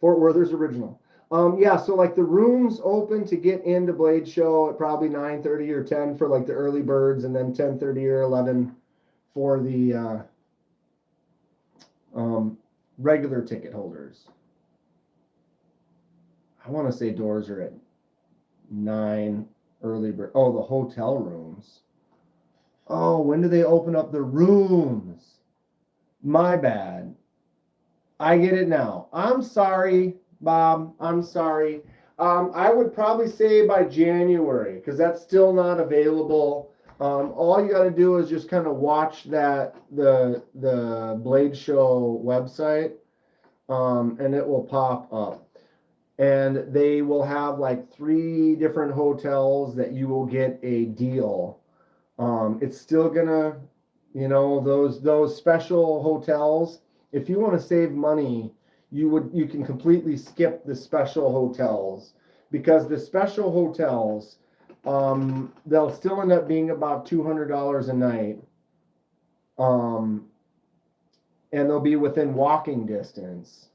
Fort Worth's original. Yeah, so like the rooms open to get into Blade Show at probably 9:30 or 10 for like the early birds, and then 10:30 or 11 for the regular ticket holders. I want to say doors are at 9 early bird. Oh, the hotel rooms. Oh, when do they open up the rooms? My bad. I get it now. I'm sorry, Bob. I'm sorry. I would probably say by January, because that's still not available. All you got to do is just kind of watch the Blade Show website, and it will pop up. And they will have like 3 different hotels that you will get a deal. It's still gonna, those special hotels. If you want to save money, you can completely skip the special hotels, because the special hotels, they'll still end up being about $200 a night. And they'll be within walking distance.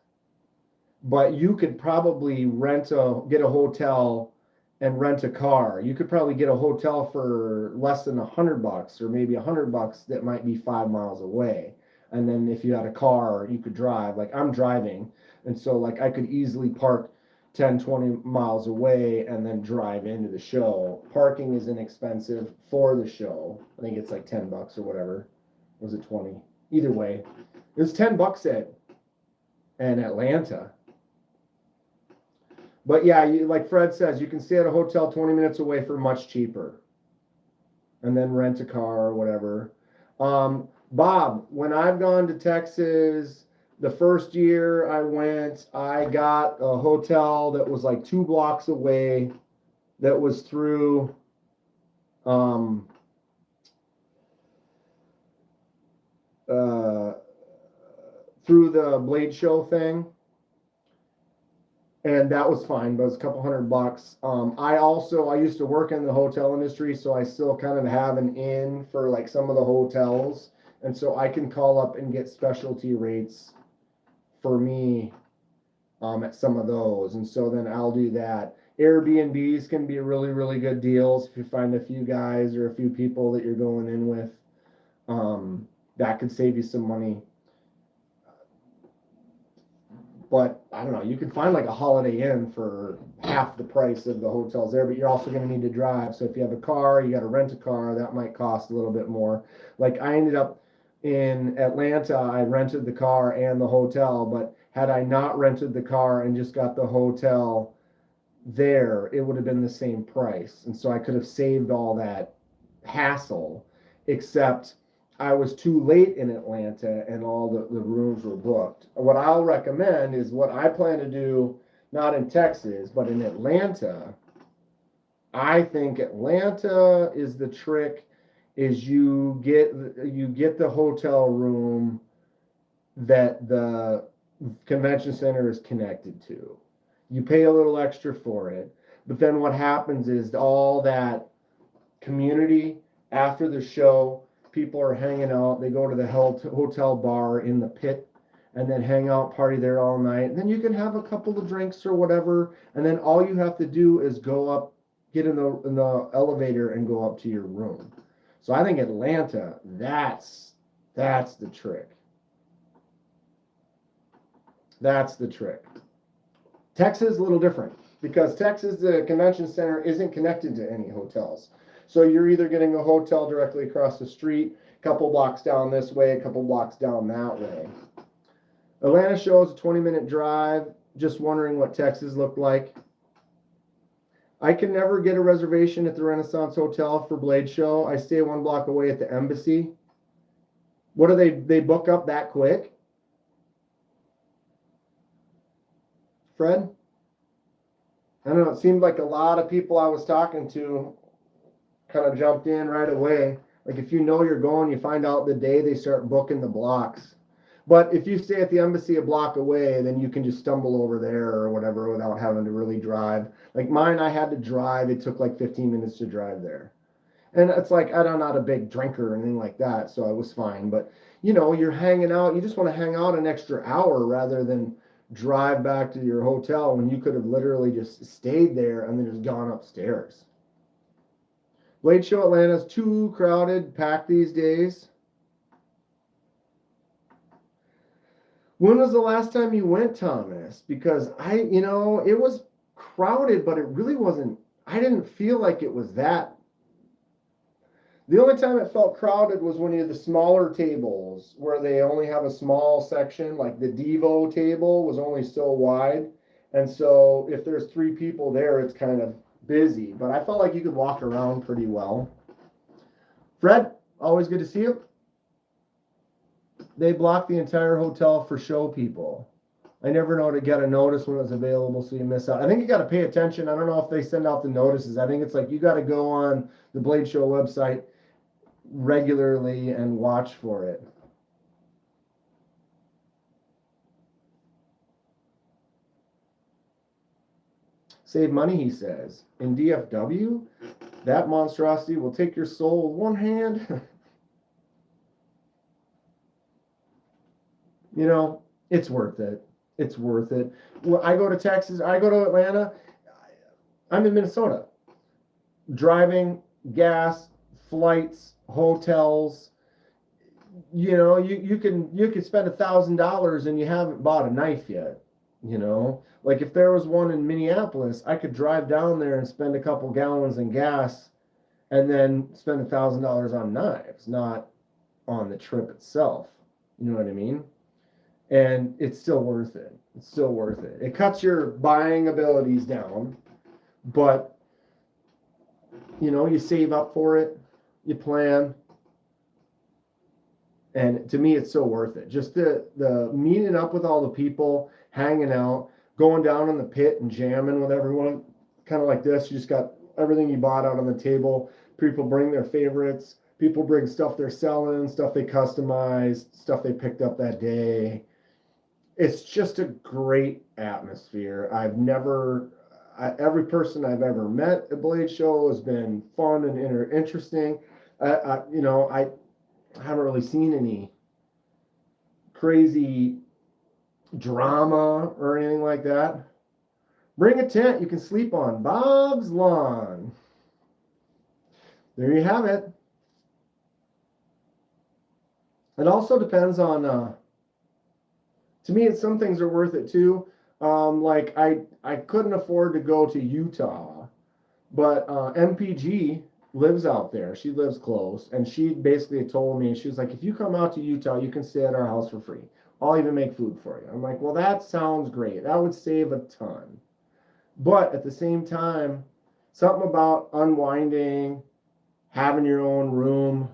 But you could probably get a hotel and rent a car. You could probably get a hotel for less than $100, or maybe $100 that might be 5 miles away. And then if you had a car, you could drive. Like I'm driving, and so like I could easily park 10-20 miles away and then drive into the show. Parking is inexpensive for the show. I think it's like $10 or whatever. Or was it 20? Either way, it was $10 and Atlanta. But yeah, like Fred says, you can stay at a hotel 20 minutes away for much cheaper, and then rent a car or whatever. Bob, when I've gone to Texas, the first year I went, I got a hotel that was like 2 blocks away, that was through through the Blade Show thing, and that was fine, but it was a couple $100. I used to work in the hotel industry, so I still kind of have an in for like some of the hotels, and so I can call up and get specialty rates for me at some of those, and so then I'll do that. Airbnbs can be really, really good deals if you find a few guys or a few people that you're going in with. That could save you some money. But I don't know, you can find like a Holiday Inn for half the price of the hotels there, but you're also going to need to drive. So if you have a car, you got to rent a car, that might cost a little bit more. Like I ended up in Atlanta, I rented the car and the hotel, but had I not rented the car and just got the hotel there, it would have been the same price. And so I could have saved all that hassle, except I was too late in Atlanta and all the rooms were booked. What I'll recommend is what I plan to do, not in Texas, but in Atlanta. I think Atlanta is the trick, is you get the hotel room that the convention center is connected to. You pay a little extra for it, but then what happens is all that community after the show, people are hanging out. They go to the hotel bar in the pit and then hang out, party there all night. And then you can have a couple of drinks or whatever. And then all you have to do is go up, get in the elevator and go up to your room. So I think Atlanta, that's the trick. That's the trick. Texas is a little different because Texas, the convention center isn't connected to any hotels. So you're either getting a hotel directly across the street, a couple blocks down this way, a couple blocks down that way. Atlanta show is a 20-minute drive. Just wondering what Texas looked like. I can never get a reservation at the Renaissance Hotel for Blade Show. I stay 1 block away at the Embassy. What do they book up that quick? Fred? I don't know. It seemed like a lot of people I was talking to kind of jumped in right away. Like if you know you're going, you find out the day they start booking the blocks. But if you stay at the Embassy a block away, then you can just stumble over there or whatever without having to really drive. Like mine, I had to drive. It took like 15 minutes to drive there. And it's like, I'm not a big drinker or anything like that, so I was fine. But, you know, you're hanging out. You just want to hang out an extra hour rather than drive back to your hotel when you could have literally just stayed there and then just gone upstairs. Blade Show Atlanta's too crowded, packed these days. When was the last time you went, Thomas? Because it was crowded, but it really wasn't. I didn't feel like it was that. The only time it felt crowded was when you had the smaller tables where they only have a small section, like the Devo table was only so wide. And so if there's 3 people there, it's kind of busy. But I felt like you could walk around pretty well. Fred, always good to see you. They block the entire hotel for show people. I never know to get a notice when it's available, so you miss out. I think you got to pay attention. I don't know if they send out the notices. I think it's like you got to go on the Blade Show website regularly and watch for it. Save money, he says. In DFW, that monstrosity will take your soul with one hand. You know, it's worth it. It's worth it. When I go to Texas, I go to Atlanta, I'm in Minnesota. Driving, gas, flights, hotels. You know, you can spend $1,000 and you haven't bought a knife yet. You know, like if there was one in Minneapolis, I could drive down there and spend a couple gallons in gas and then spend $1,000 on knives, not on the trip itself. You know what I mean? And it's still worth it. It's still worth it. It cuts your buying abilities down, but you save up for it, you plan, and to me, it's so worth it. Just the meeting up with all the people, hanging out, going down in the pit and jamming with everyone, kind of like this. You just got everything you bought out on the table. People bring their favorites. People bring stuff they're selling, stuff they customized, stuff they picked up that day. It's just a great atmosphere. Every person I've ever met at Blade Show has been fun and interesting. I haven't really seen any crazy drama or anything like that. Bring a tent you can sleep on. Bob's Lawn. There you have it. It also depends on, to me, some things are worth it too. Like I couldn't afford to go to Utah, but MPG lives out there. She lives close, and she basically told me, she was like, if you come out to Utah, you can stay at our house for free. I'll even make food for you. I'm like, well, that sounds great. That would save a ton. But at the same time, something about unwinding, having your own room,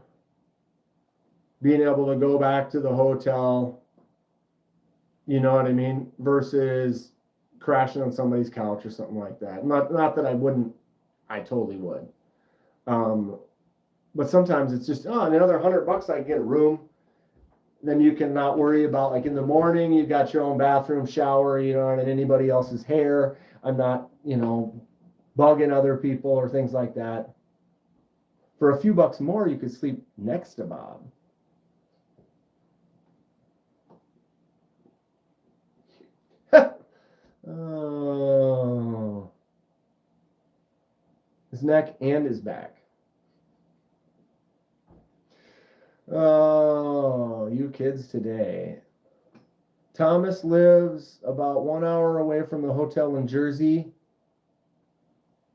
being able to go back to the hotel, you know what I mean, versus crashing on somebody's couch or something like that. Not that I wouldn't, I totally would. But sometimes it's just, another $100 I get a room. Then you can not worry about, like, in the morning, you got your own bathroom, shower, and anybody else's hair. I'm not, bugging other people or things like that. For a few bucks more, you could sleep next to Bob. Oh. His neck and his back. Oh, you kids today. Thomas lives about 1 hour away from the hotel in Jersey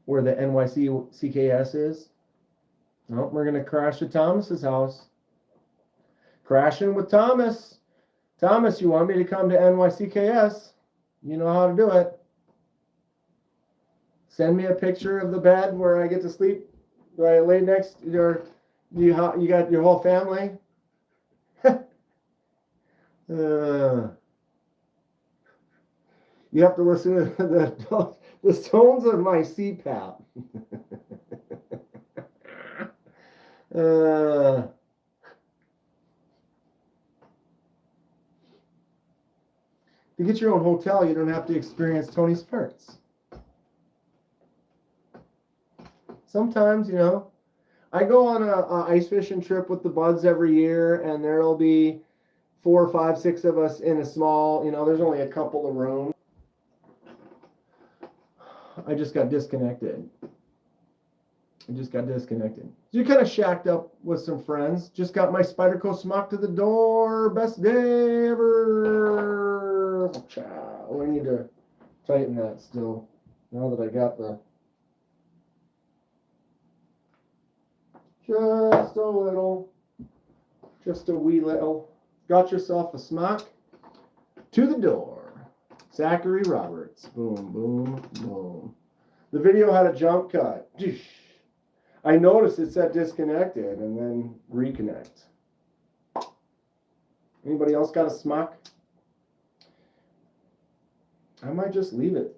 where the NYCKS is. Oh, we're going to crash at Thomas's house. Crashing with Thomas. Thomas, you want me to come to NYCKS? You know how to do it. Send me a picture of the bed where I get to sleep. Do I lay next to your... You got your whole family? You have to listen to the tones of my CPAP. To get your own hotel, you don't have to experience Tony's farts. Sometimes, I go on a ice fishing trip with the buds every year, and there'll be 4, 5, 6 of us in a small, there's only a couple of rooms. I just got disconnected. So you kind of shacked up with some friends. Just got my Spyderco smock to the door. Best day ever. We need to tighten that still. Now that I got the... Just a wee little. Got yourself a smock to the door. Zachary Roberts. Boom, boom, boom. The video had a jump cut. I noticed it said disconnected and then reconnect. Anybody else got a smock? I might just leave it.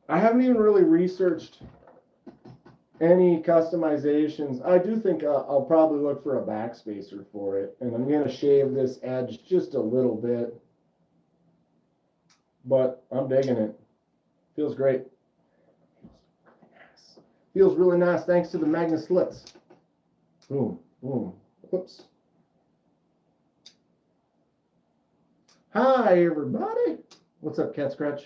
I haven't even really researched any customizations. I do think I'll probably look for a backspacer for it, and I'm going to shave this edge just a little bit, but I'm digging it. Feels great. Feels really nice thanks to the Magna slits. Boom, boom. Whoops. Hi, everybody. What's up, Cat Scratch?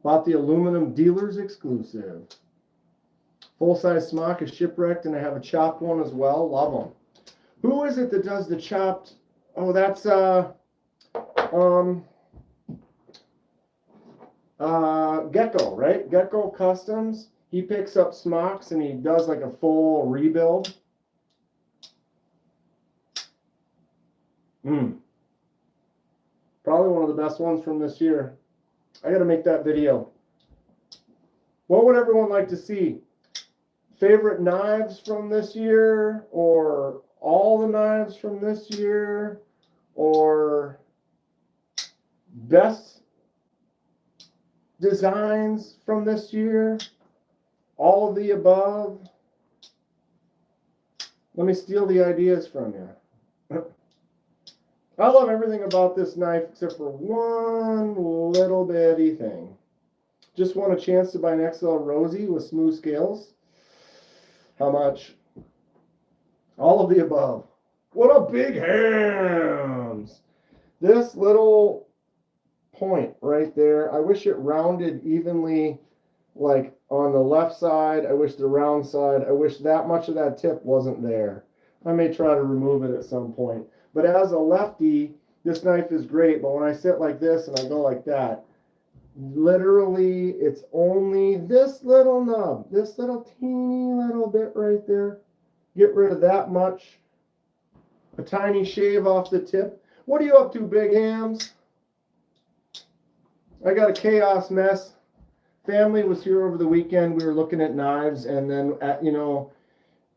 Bought the aluminum dealers exclusive. Full-size smock is shipwrecked, and I have a chopped one as well. Love them. Who is it that does the chopped? Oh, that's Gecko, right? Gecko Customs. He picks up smocks and he does like a full rebuild. Probably one of the best ones from this year. I got to make that video. What would everyone like to see? Favorite knives from this year, or all the knives from this year, or best designs from this year? All of the above? Let me steal the ideas from you. I love everything about this knife except for one little bitty thing. Just want a chance to buy an XL Rosie with smooth scales. How much? All of the above. What a big hands! This little point right there, I wish it rounded evenly, like on the left side. I wish the round side, I wish that much of that tip wasn't there. I may try to remove it at some point. But as a lefty, this knife is great. But when I sit like this and I go like that, literally it's only this little nub, this little teeny little bit right there. Get rid of that much. A tiny shave off the tip. What are you up to, big hams? I got a chaos mess. Family was here over the weekend. We were looking at knives, and then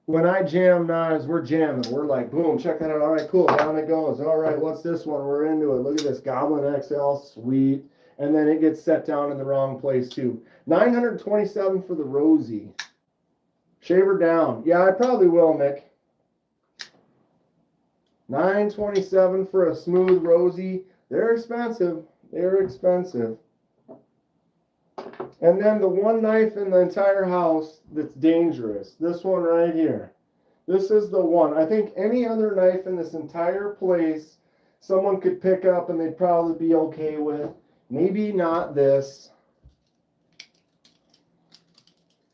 when I jam knives, we're jamming. We're like, boom, check that out. All right, cool. Down it goes. All right, what's this one? We're into it. Look at this Goblin XL, sweet. And then it gets set down in the wrong place too. $927 for the Rosie. Shave her down. Yeah, I probably will, Mick. $927 for a smooth Rosie. They're expensive. They're expensive. And then the one knife in the entire house that's dangerous. This one right here. This is the one. I think any other knife in this entire place someone could pick up and they'd probably be okay with. Maybe not this,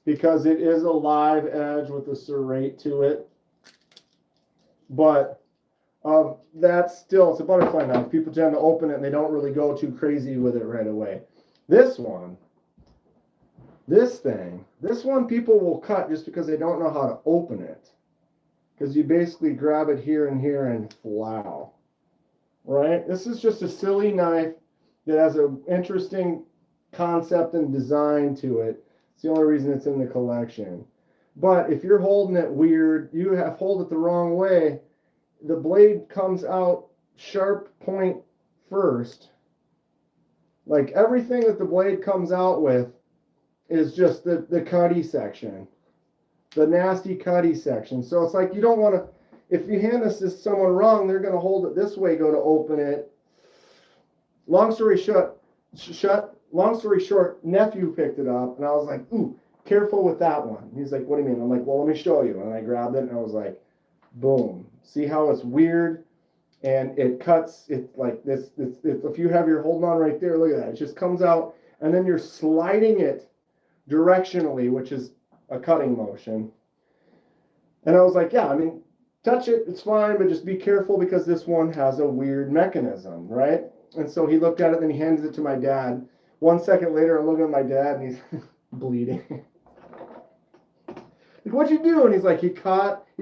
because it is a live edge with a serrate to it. But that's still, it's a butterfly knife. People tend to open it and they don't really go too crazy with it right away. This one, this one people will cut just because they don't know how to open it. Because you basically grab it here and here and flow. Right? This is just a silly knife that has an interesting concept and design to it. It's the only reason it's in the collection. But if you're holding it weird, you have hold it the wrong way, the blade comes out sharp point first. Like everything that the blade comes out with is just the cutty section. The nasty cutty section. So it's like you don't want to, if you hand this to someone wrong, they're going to hold it this way, go to open it. Long story short, nephew picked it up, and I was like, ooh, careful with that one. He's like, what do you mean? I'm like, well, let me show you. And I grabbed it, and I was like, boom. See how it's weird? And it cuts, it like this, if you have your holding on right there, look at that. It just comes out, and then you're sliding it directionally, which is a cutting motion. And I was like, yeah, I mean, touch it, it's fine, but just be careful because this one has a weird mechanism, right? And so he looked at it, and he hands it to my dad. 1 second later, I'm looking at my dad, and he's bleeding. Like, what'd you do? And he's like, he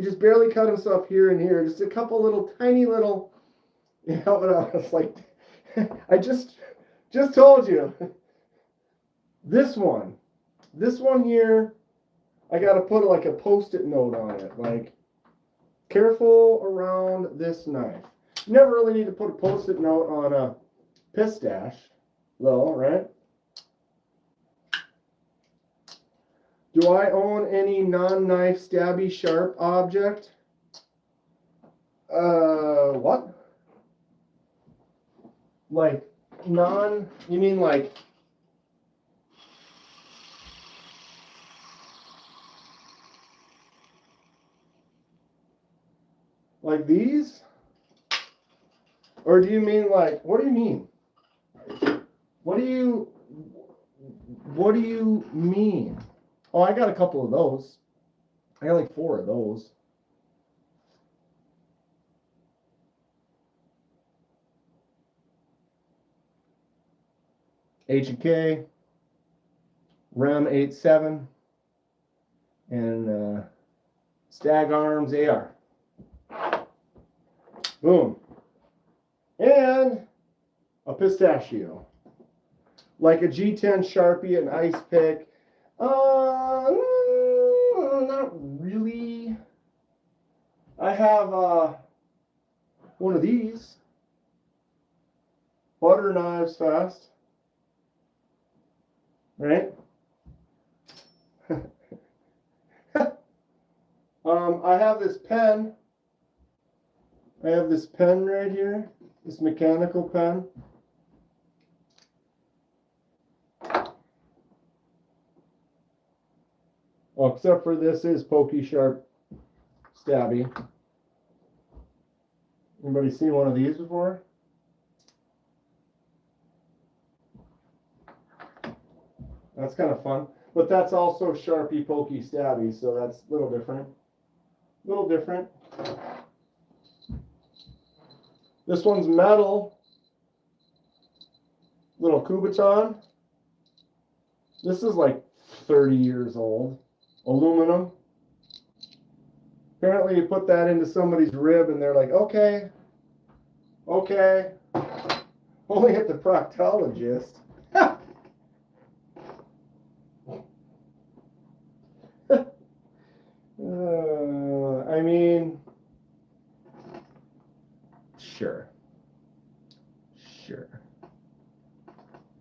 just barely cut himself here and here. Just a couple little, tiny little, and I was like, I just told you. This one here, I got to put like a Post-it note on it. Like, careful around this knife. You never really need to put a Post-it note on a pistache, though, right? Do I own any non-knife stabby sharp object? What? Like you mean like these? Or do you mean like, what do you mean? What do you mean? Oh, I got a couple of those. I got like 4 of those. H&K, Rem 87, and Stag Arms AR. Boom. and a pistachio. Like a G10 Sharpie, an ice pick. Not really. I have one of these. Butter knives fast. Right? I have this pen. I have this pen right here. This mechanical pen. Well, except for this is pokey, sharp, stabby. Anybody seen one of these before? That's kind of fun. But that's also sharpy, pokey, stabby, so that's a little different. A little different. This one's metal. Little Kubaton. This is like 30 years old. Aluminum. Apparently you put that into somebody's rib and they're like, okay. Okay. Only at the proctologist. I mean, sure.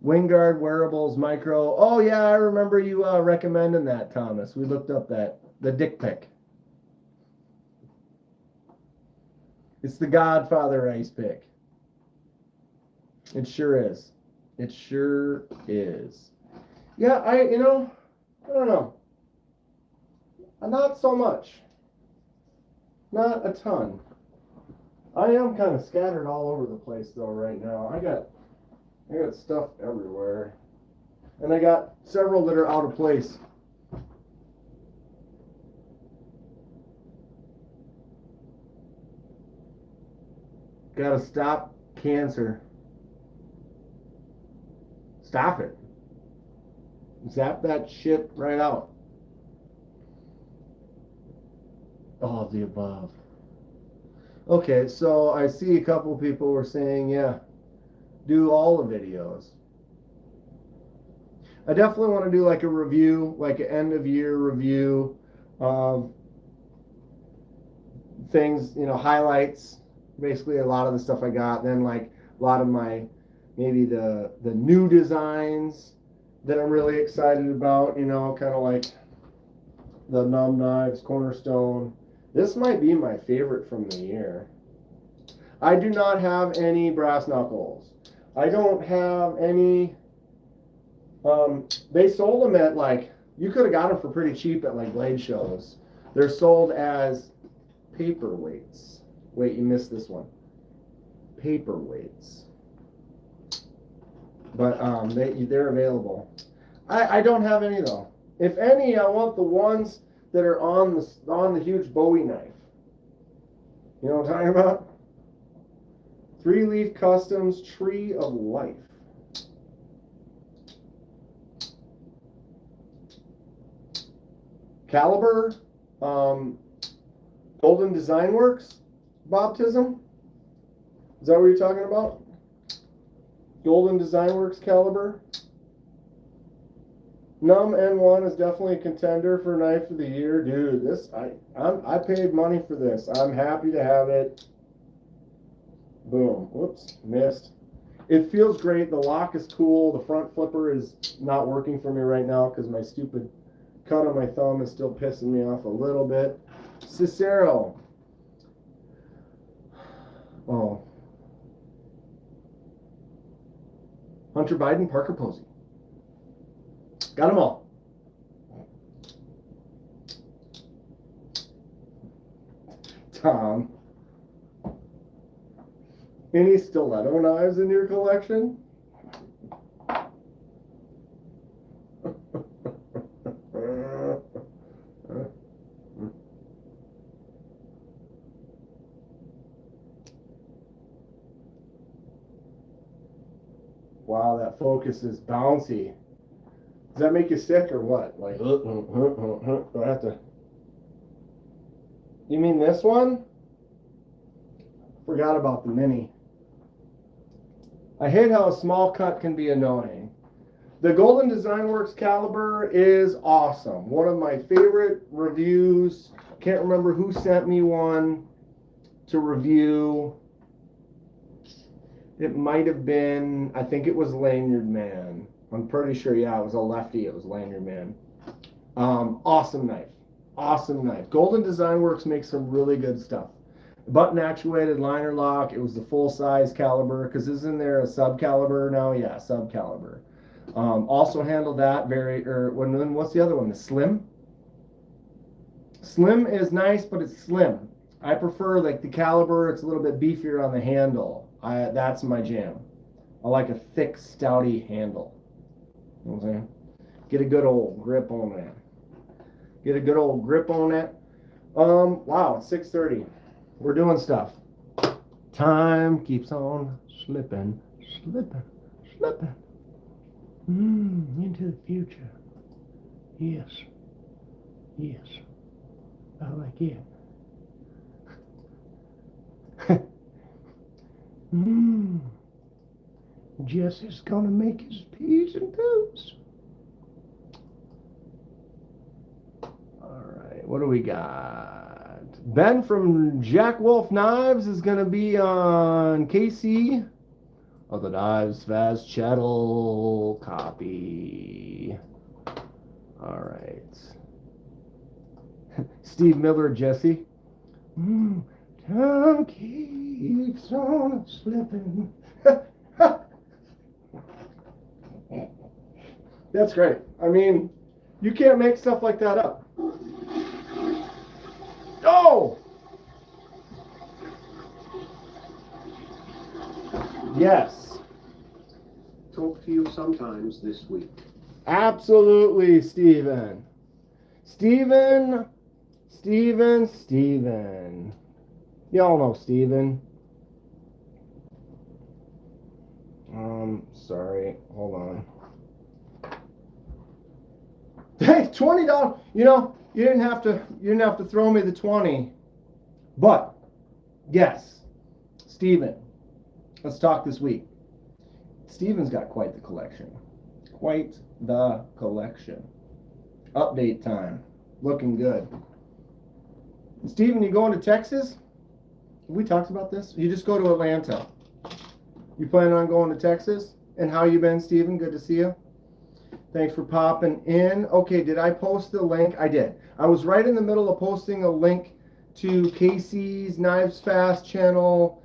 Wingard Wearables Micro. Oh yeah, I remember you recommending that, Thomas. We looked up the dick pic. It's the Godfather ice pick. It sure is. It sure is. Yeah, I don't know. Not so much. Not a ton. I am kind of scattered all over the place though right now. I got stuff everywhere. And I got several that are out of place. Gotta stop cancer. Stop it. Zap that shit right out. All of the above. Okay, so I see a couple people were saying, yeah, do all the videos. I definitely want to do like a review, like an end of year review of things, highlights, basically a lot of the stuff I got, then like a lot of my, maybe the new designs that I'm really excited about, kind of like the Numb Knives, Cornerstone. This might be my favorite from the year. I do not have any brass knuckles. I don't have any. They sold them at like, you could have got them for pretty cheap at like blade shows. They're sold as paperweights. Wait, you missed this one. Paperweights. But they're available. I don't have any though. If any, I want the ones that are on the huge Bowie knife. You know what I'm talking about? 3-Leaf Customs Tree of Life. Caliber, Golden Design Works, Baptism. Is that what you're talking about? Golden Design Works caliber. Numb N1 is definitely a contender for Knife of the Year. Dude, this I paid money for this. I'm happy to have it. Boom. Whoops, missed. It feels great. The lock is cool. The front flipper is not working for me right now because my stupid cut on my thumb is still pissing me off a little bit. Cicero. Oh. Hunter Biden, Parker Posey. Got them all. Tom. Any stiletto knives in your collection? Wow, that focus is bouncy. Does that make you sick or what? Like, do I have to? You mean this one? Forgot about the mini. I hate how a small cut can be annoying. The Golden Design Works caliber is awesome. One of my favorite reviews. Can't remember who sent me one to review. It might have been, I think it was Lanyard Man. I'm pretty sure, yeah, it was a lefty. It was Lanyard Man. Awesome knife. Awesome knife. Golden Design Works makes some really good stuff. Button actuated liner lock. It was the full size caliber, because isn't there a sub caliber now? Yeah, sub caliber. Also handled that what's the other one? The slim. Slim is nice, but it's slim. I prefer like the caliber. It's a little bit beefier on the handle. That's my jam. I like a thick, stouty handle. You know what I'm saying? Get a good old grip on that. Get a good old grip on that. Wow, it's 6:30. We're doing stuff. Time keeps on slipping, slipping, slipping. Into the future. Yes. Yes. I like it. Jesse's gonna make his P's and poops. Alright, what do we got? Ben from Jack Wolf Knives is gonna be on KC of the Knives Fast Chattel copy. Alright. Steve Miller, Jesse. Time keeps on slipping. That's great. I mean, you can't make stuff like that up. Oh! Yes. Talk to you sometimes this week. Absolutely, Steven. Steven. Y'all know Steven. Sorry. Hold on. Hey, $20. You know, you didn't have to throw me the 20. But yes, Steven. Let's talk this week. Steven's got quite the collection. Quite the collection. Update time. Looking good. Steven, you going to Texas? Have we talked about this? You just go to Atlanta. You planning on going to Texas? And how you been, Steven? Good to see you. Thanks for popping in. Okay, did I post the link? I did. I was right in the middle of posting a link to Casey's Knives Fast channel.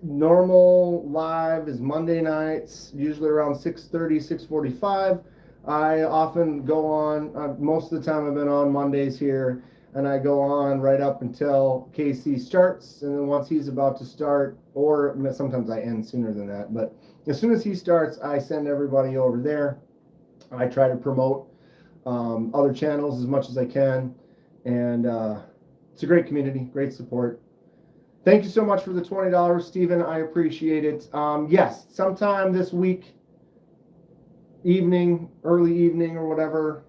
Normal live is Monday nights, usually around 6:30, 6:45. I often go on, most of the time I've been on Mondays here, and I go on right up until Casey starts, and then once he's about to start, or sometimes I end sooner than that, but as soon as he starts, I send everybody over there. I try to promote other channels as much as I can, and it's a great community, great support. Thank you so much for the $20, Stephen. I appreciate it. Yes, sometime this week, early evening or whatever,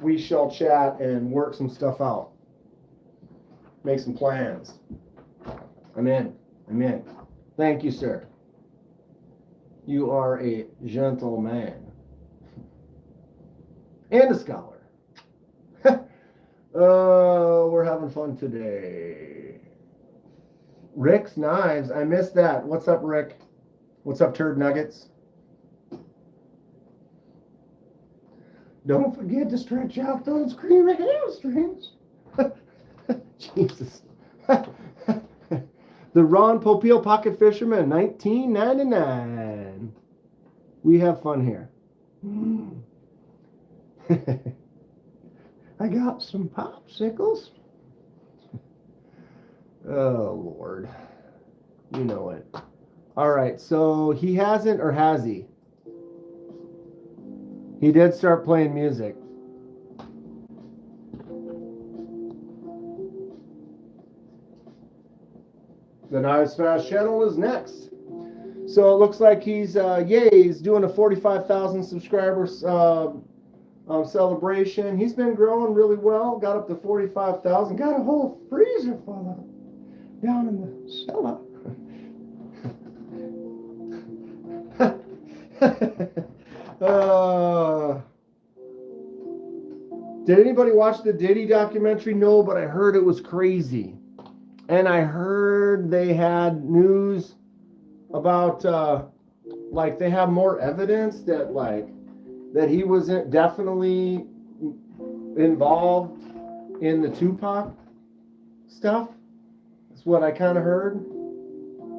we shall chat and work some stuff out. Make some plans. I'm in. Thank you, sir. You are a gentleman. And a scholar. We're having fun today. Rick's Knives. I missed that. What's up, Rick? What's up, Turd Nuggets? Don't forget to stretch out those creamy hamstrings. Jesus. The Ron Popeil Pocket Fisherman, 1999. We have fun here. I got some popsicles. Oh, Lord. You know it. All right, so he hasn't, or has he? He did start playing music. The Knives Fast channel is next. So it looks like he's doing a 45,000 subscribers celebration. He's been growing really well. Got up to 45,000. Got a whole freezer full of them down in the cellar. Did anybody watch the Diddy documentary? No, but I heard it was crazy. And I heard they had news about, like, they have more evidence that, like, that he was definitely involved in the Tupac stuff. That's what I kind of heard,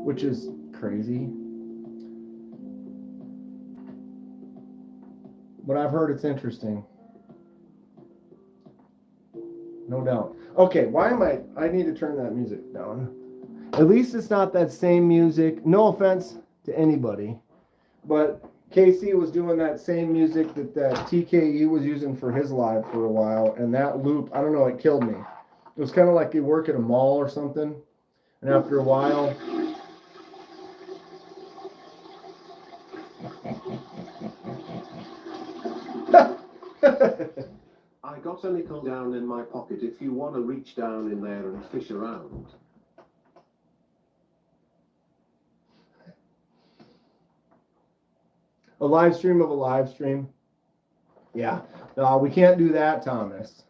which is crazy. But I've heard it's interesting. No doubt. Okay, why am I need to turn that music down. At least it's not that same music. No offense to anybody. But KC was doing that same music that TKE was using for his live for a while. And that loop, I don't know, it killed me. It was kind of like you work at a mall or something. And after a while... I got a nickel down in my pocket if you want to reach down in there and fish around. A live stream of a live stream? Yeah. No, we can't do that, Thomas.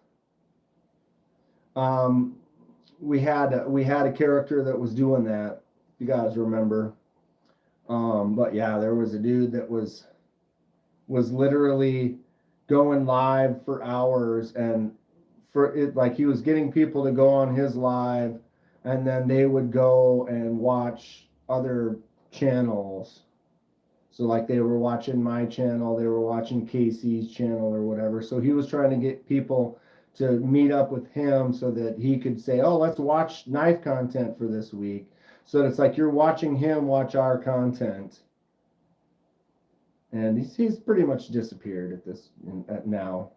We had a character that was doing that, if you guys remember. But yeah, there was a dude that was literally going live for hours, and for it, like, he was getting people to go on his live, and then they would go and watch other channels. So like they were watching my channel, they were watching Casey's channel or whatever. So he was trying to get people to meet up with him so that he could say, oh, let's watch knife content for this week. So it's like you're watching him watch our content. And he's pretty much disappeared at now.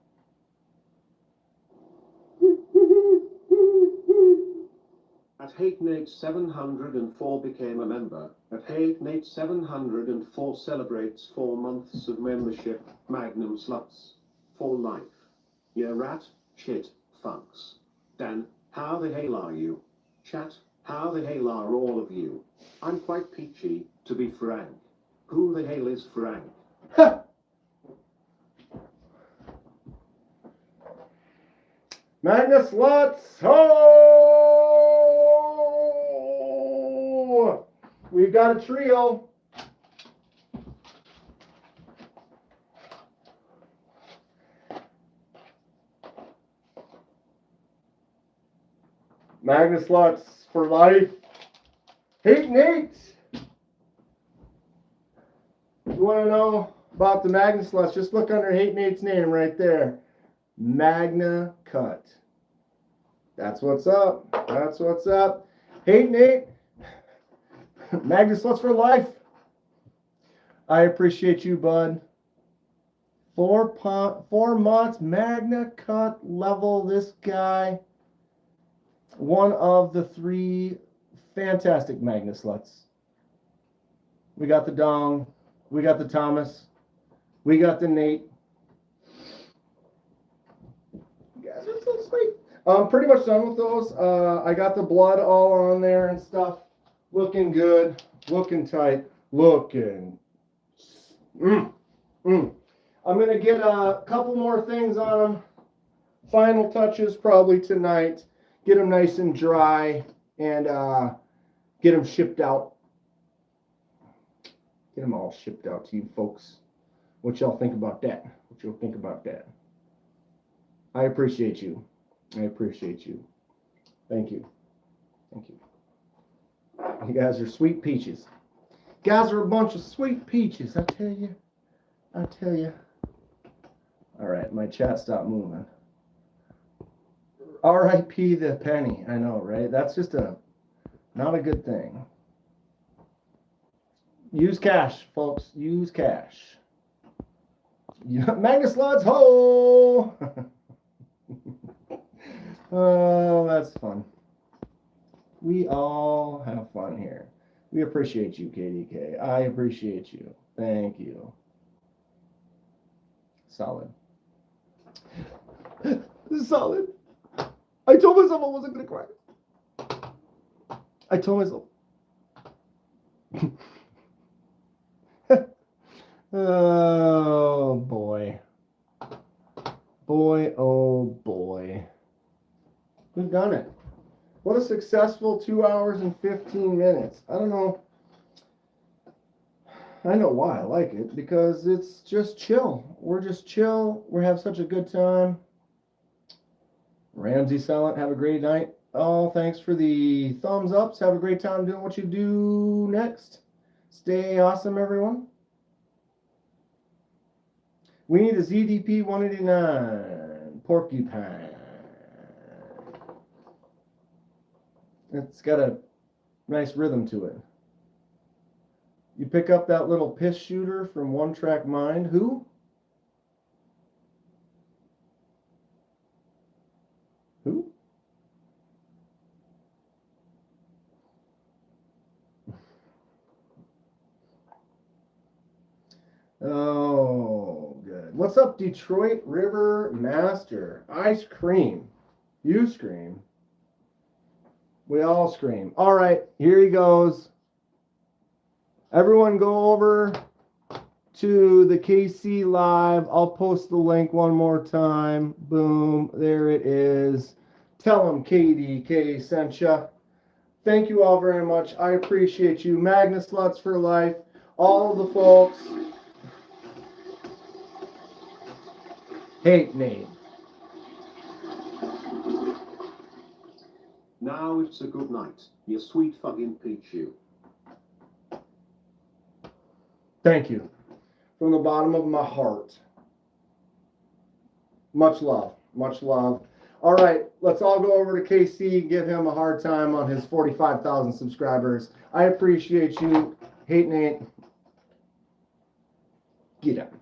At Hate Nate 704 became a member. At Hate Nate 704 celebrates 4 months of membership. Magnum sluts for life. Yeah, rat, shit, fucks. Dan, how the hell are you? Chat, how the hell are all of you? I'm quite peachy, to be frank. Who the hell is Frank? Magnus Lutz, ho! We've got a trio. Magnus Lutz for life. Hate Nate. You want to know about the Magnus Lutz? Just look under Hate Nate's name right there. Magna Cut. That's what's up. That's what's up. Hate Nate. Magnus Lutz for life. I appreciate you, bud. 4 months, Magna Cut level. This guy. One of the 3 fantastic Magnus Lutz. We got the Dong. We got the Thomas. We got the Nate. You guys are so sweet. I'm pretty much done with those. I got the blood all on there and stuff. Looking good. Looking tight. Looking. I'm going to get a couple more things on them. Final touches probably tonight. Get them nice and dry and get them shipped out. Get them all shipped out to you folks. What y'all think about that? What y'all think about that? I appreciate you. I appreciate you. Thank you. Thank you. You guys are sweet peaches. You guys are a bunch of sweet peaches, I tell you. I tell you. All right, my chat stopped moving. R.I.P. the penny. I know, right? That's just not a good thing. Use cash, folks. Use cash. Magnus Lutz, ho! Oh, that's fun. We all have fun here. We appreciate you, KDK. I appreciate you. Thank you. Solid. Solid. I told myself I wasn't going to cry. I told myself. Oh boy. Boy, oh boy. We've done it. What a successful 2 hours and 15 minutes. I don't know. I know why I like it, because it's just chill. We're just chill. We have such a good time. Ramsey Silent, have a great night. Oh, thanks for the thumbs ups. Have a great time doing what you do next. Stay awesome, everyone. We need a ZDP 189 porcupine. It's got a nice rhythm to it. You pick up that little piss shooter from One Track Mind. Who? Who? Oh, good. What's up, Detroit River Master? Ice cream. You scream. We all scream. All right, here he goes. Everyone go over to the KC Live. I'll post the link one more time. Boom. There it is. Tell them KDK sent ya. Thank you all very much. I appreciate you. Magnus Sluts for life. All of the folks. Hate me. Now it's a good night, you sweet fucking peach you. Thank you. From the bottom of my heart. Much love. Much love. All right, let's all go over to KC, give him a hard time on his 45,000 subscribers. I appreciate you. Hate Nate. Get up.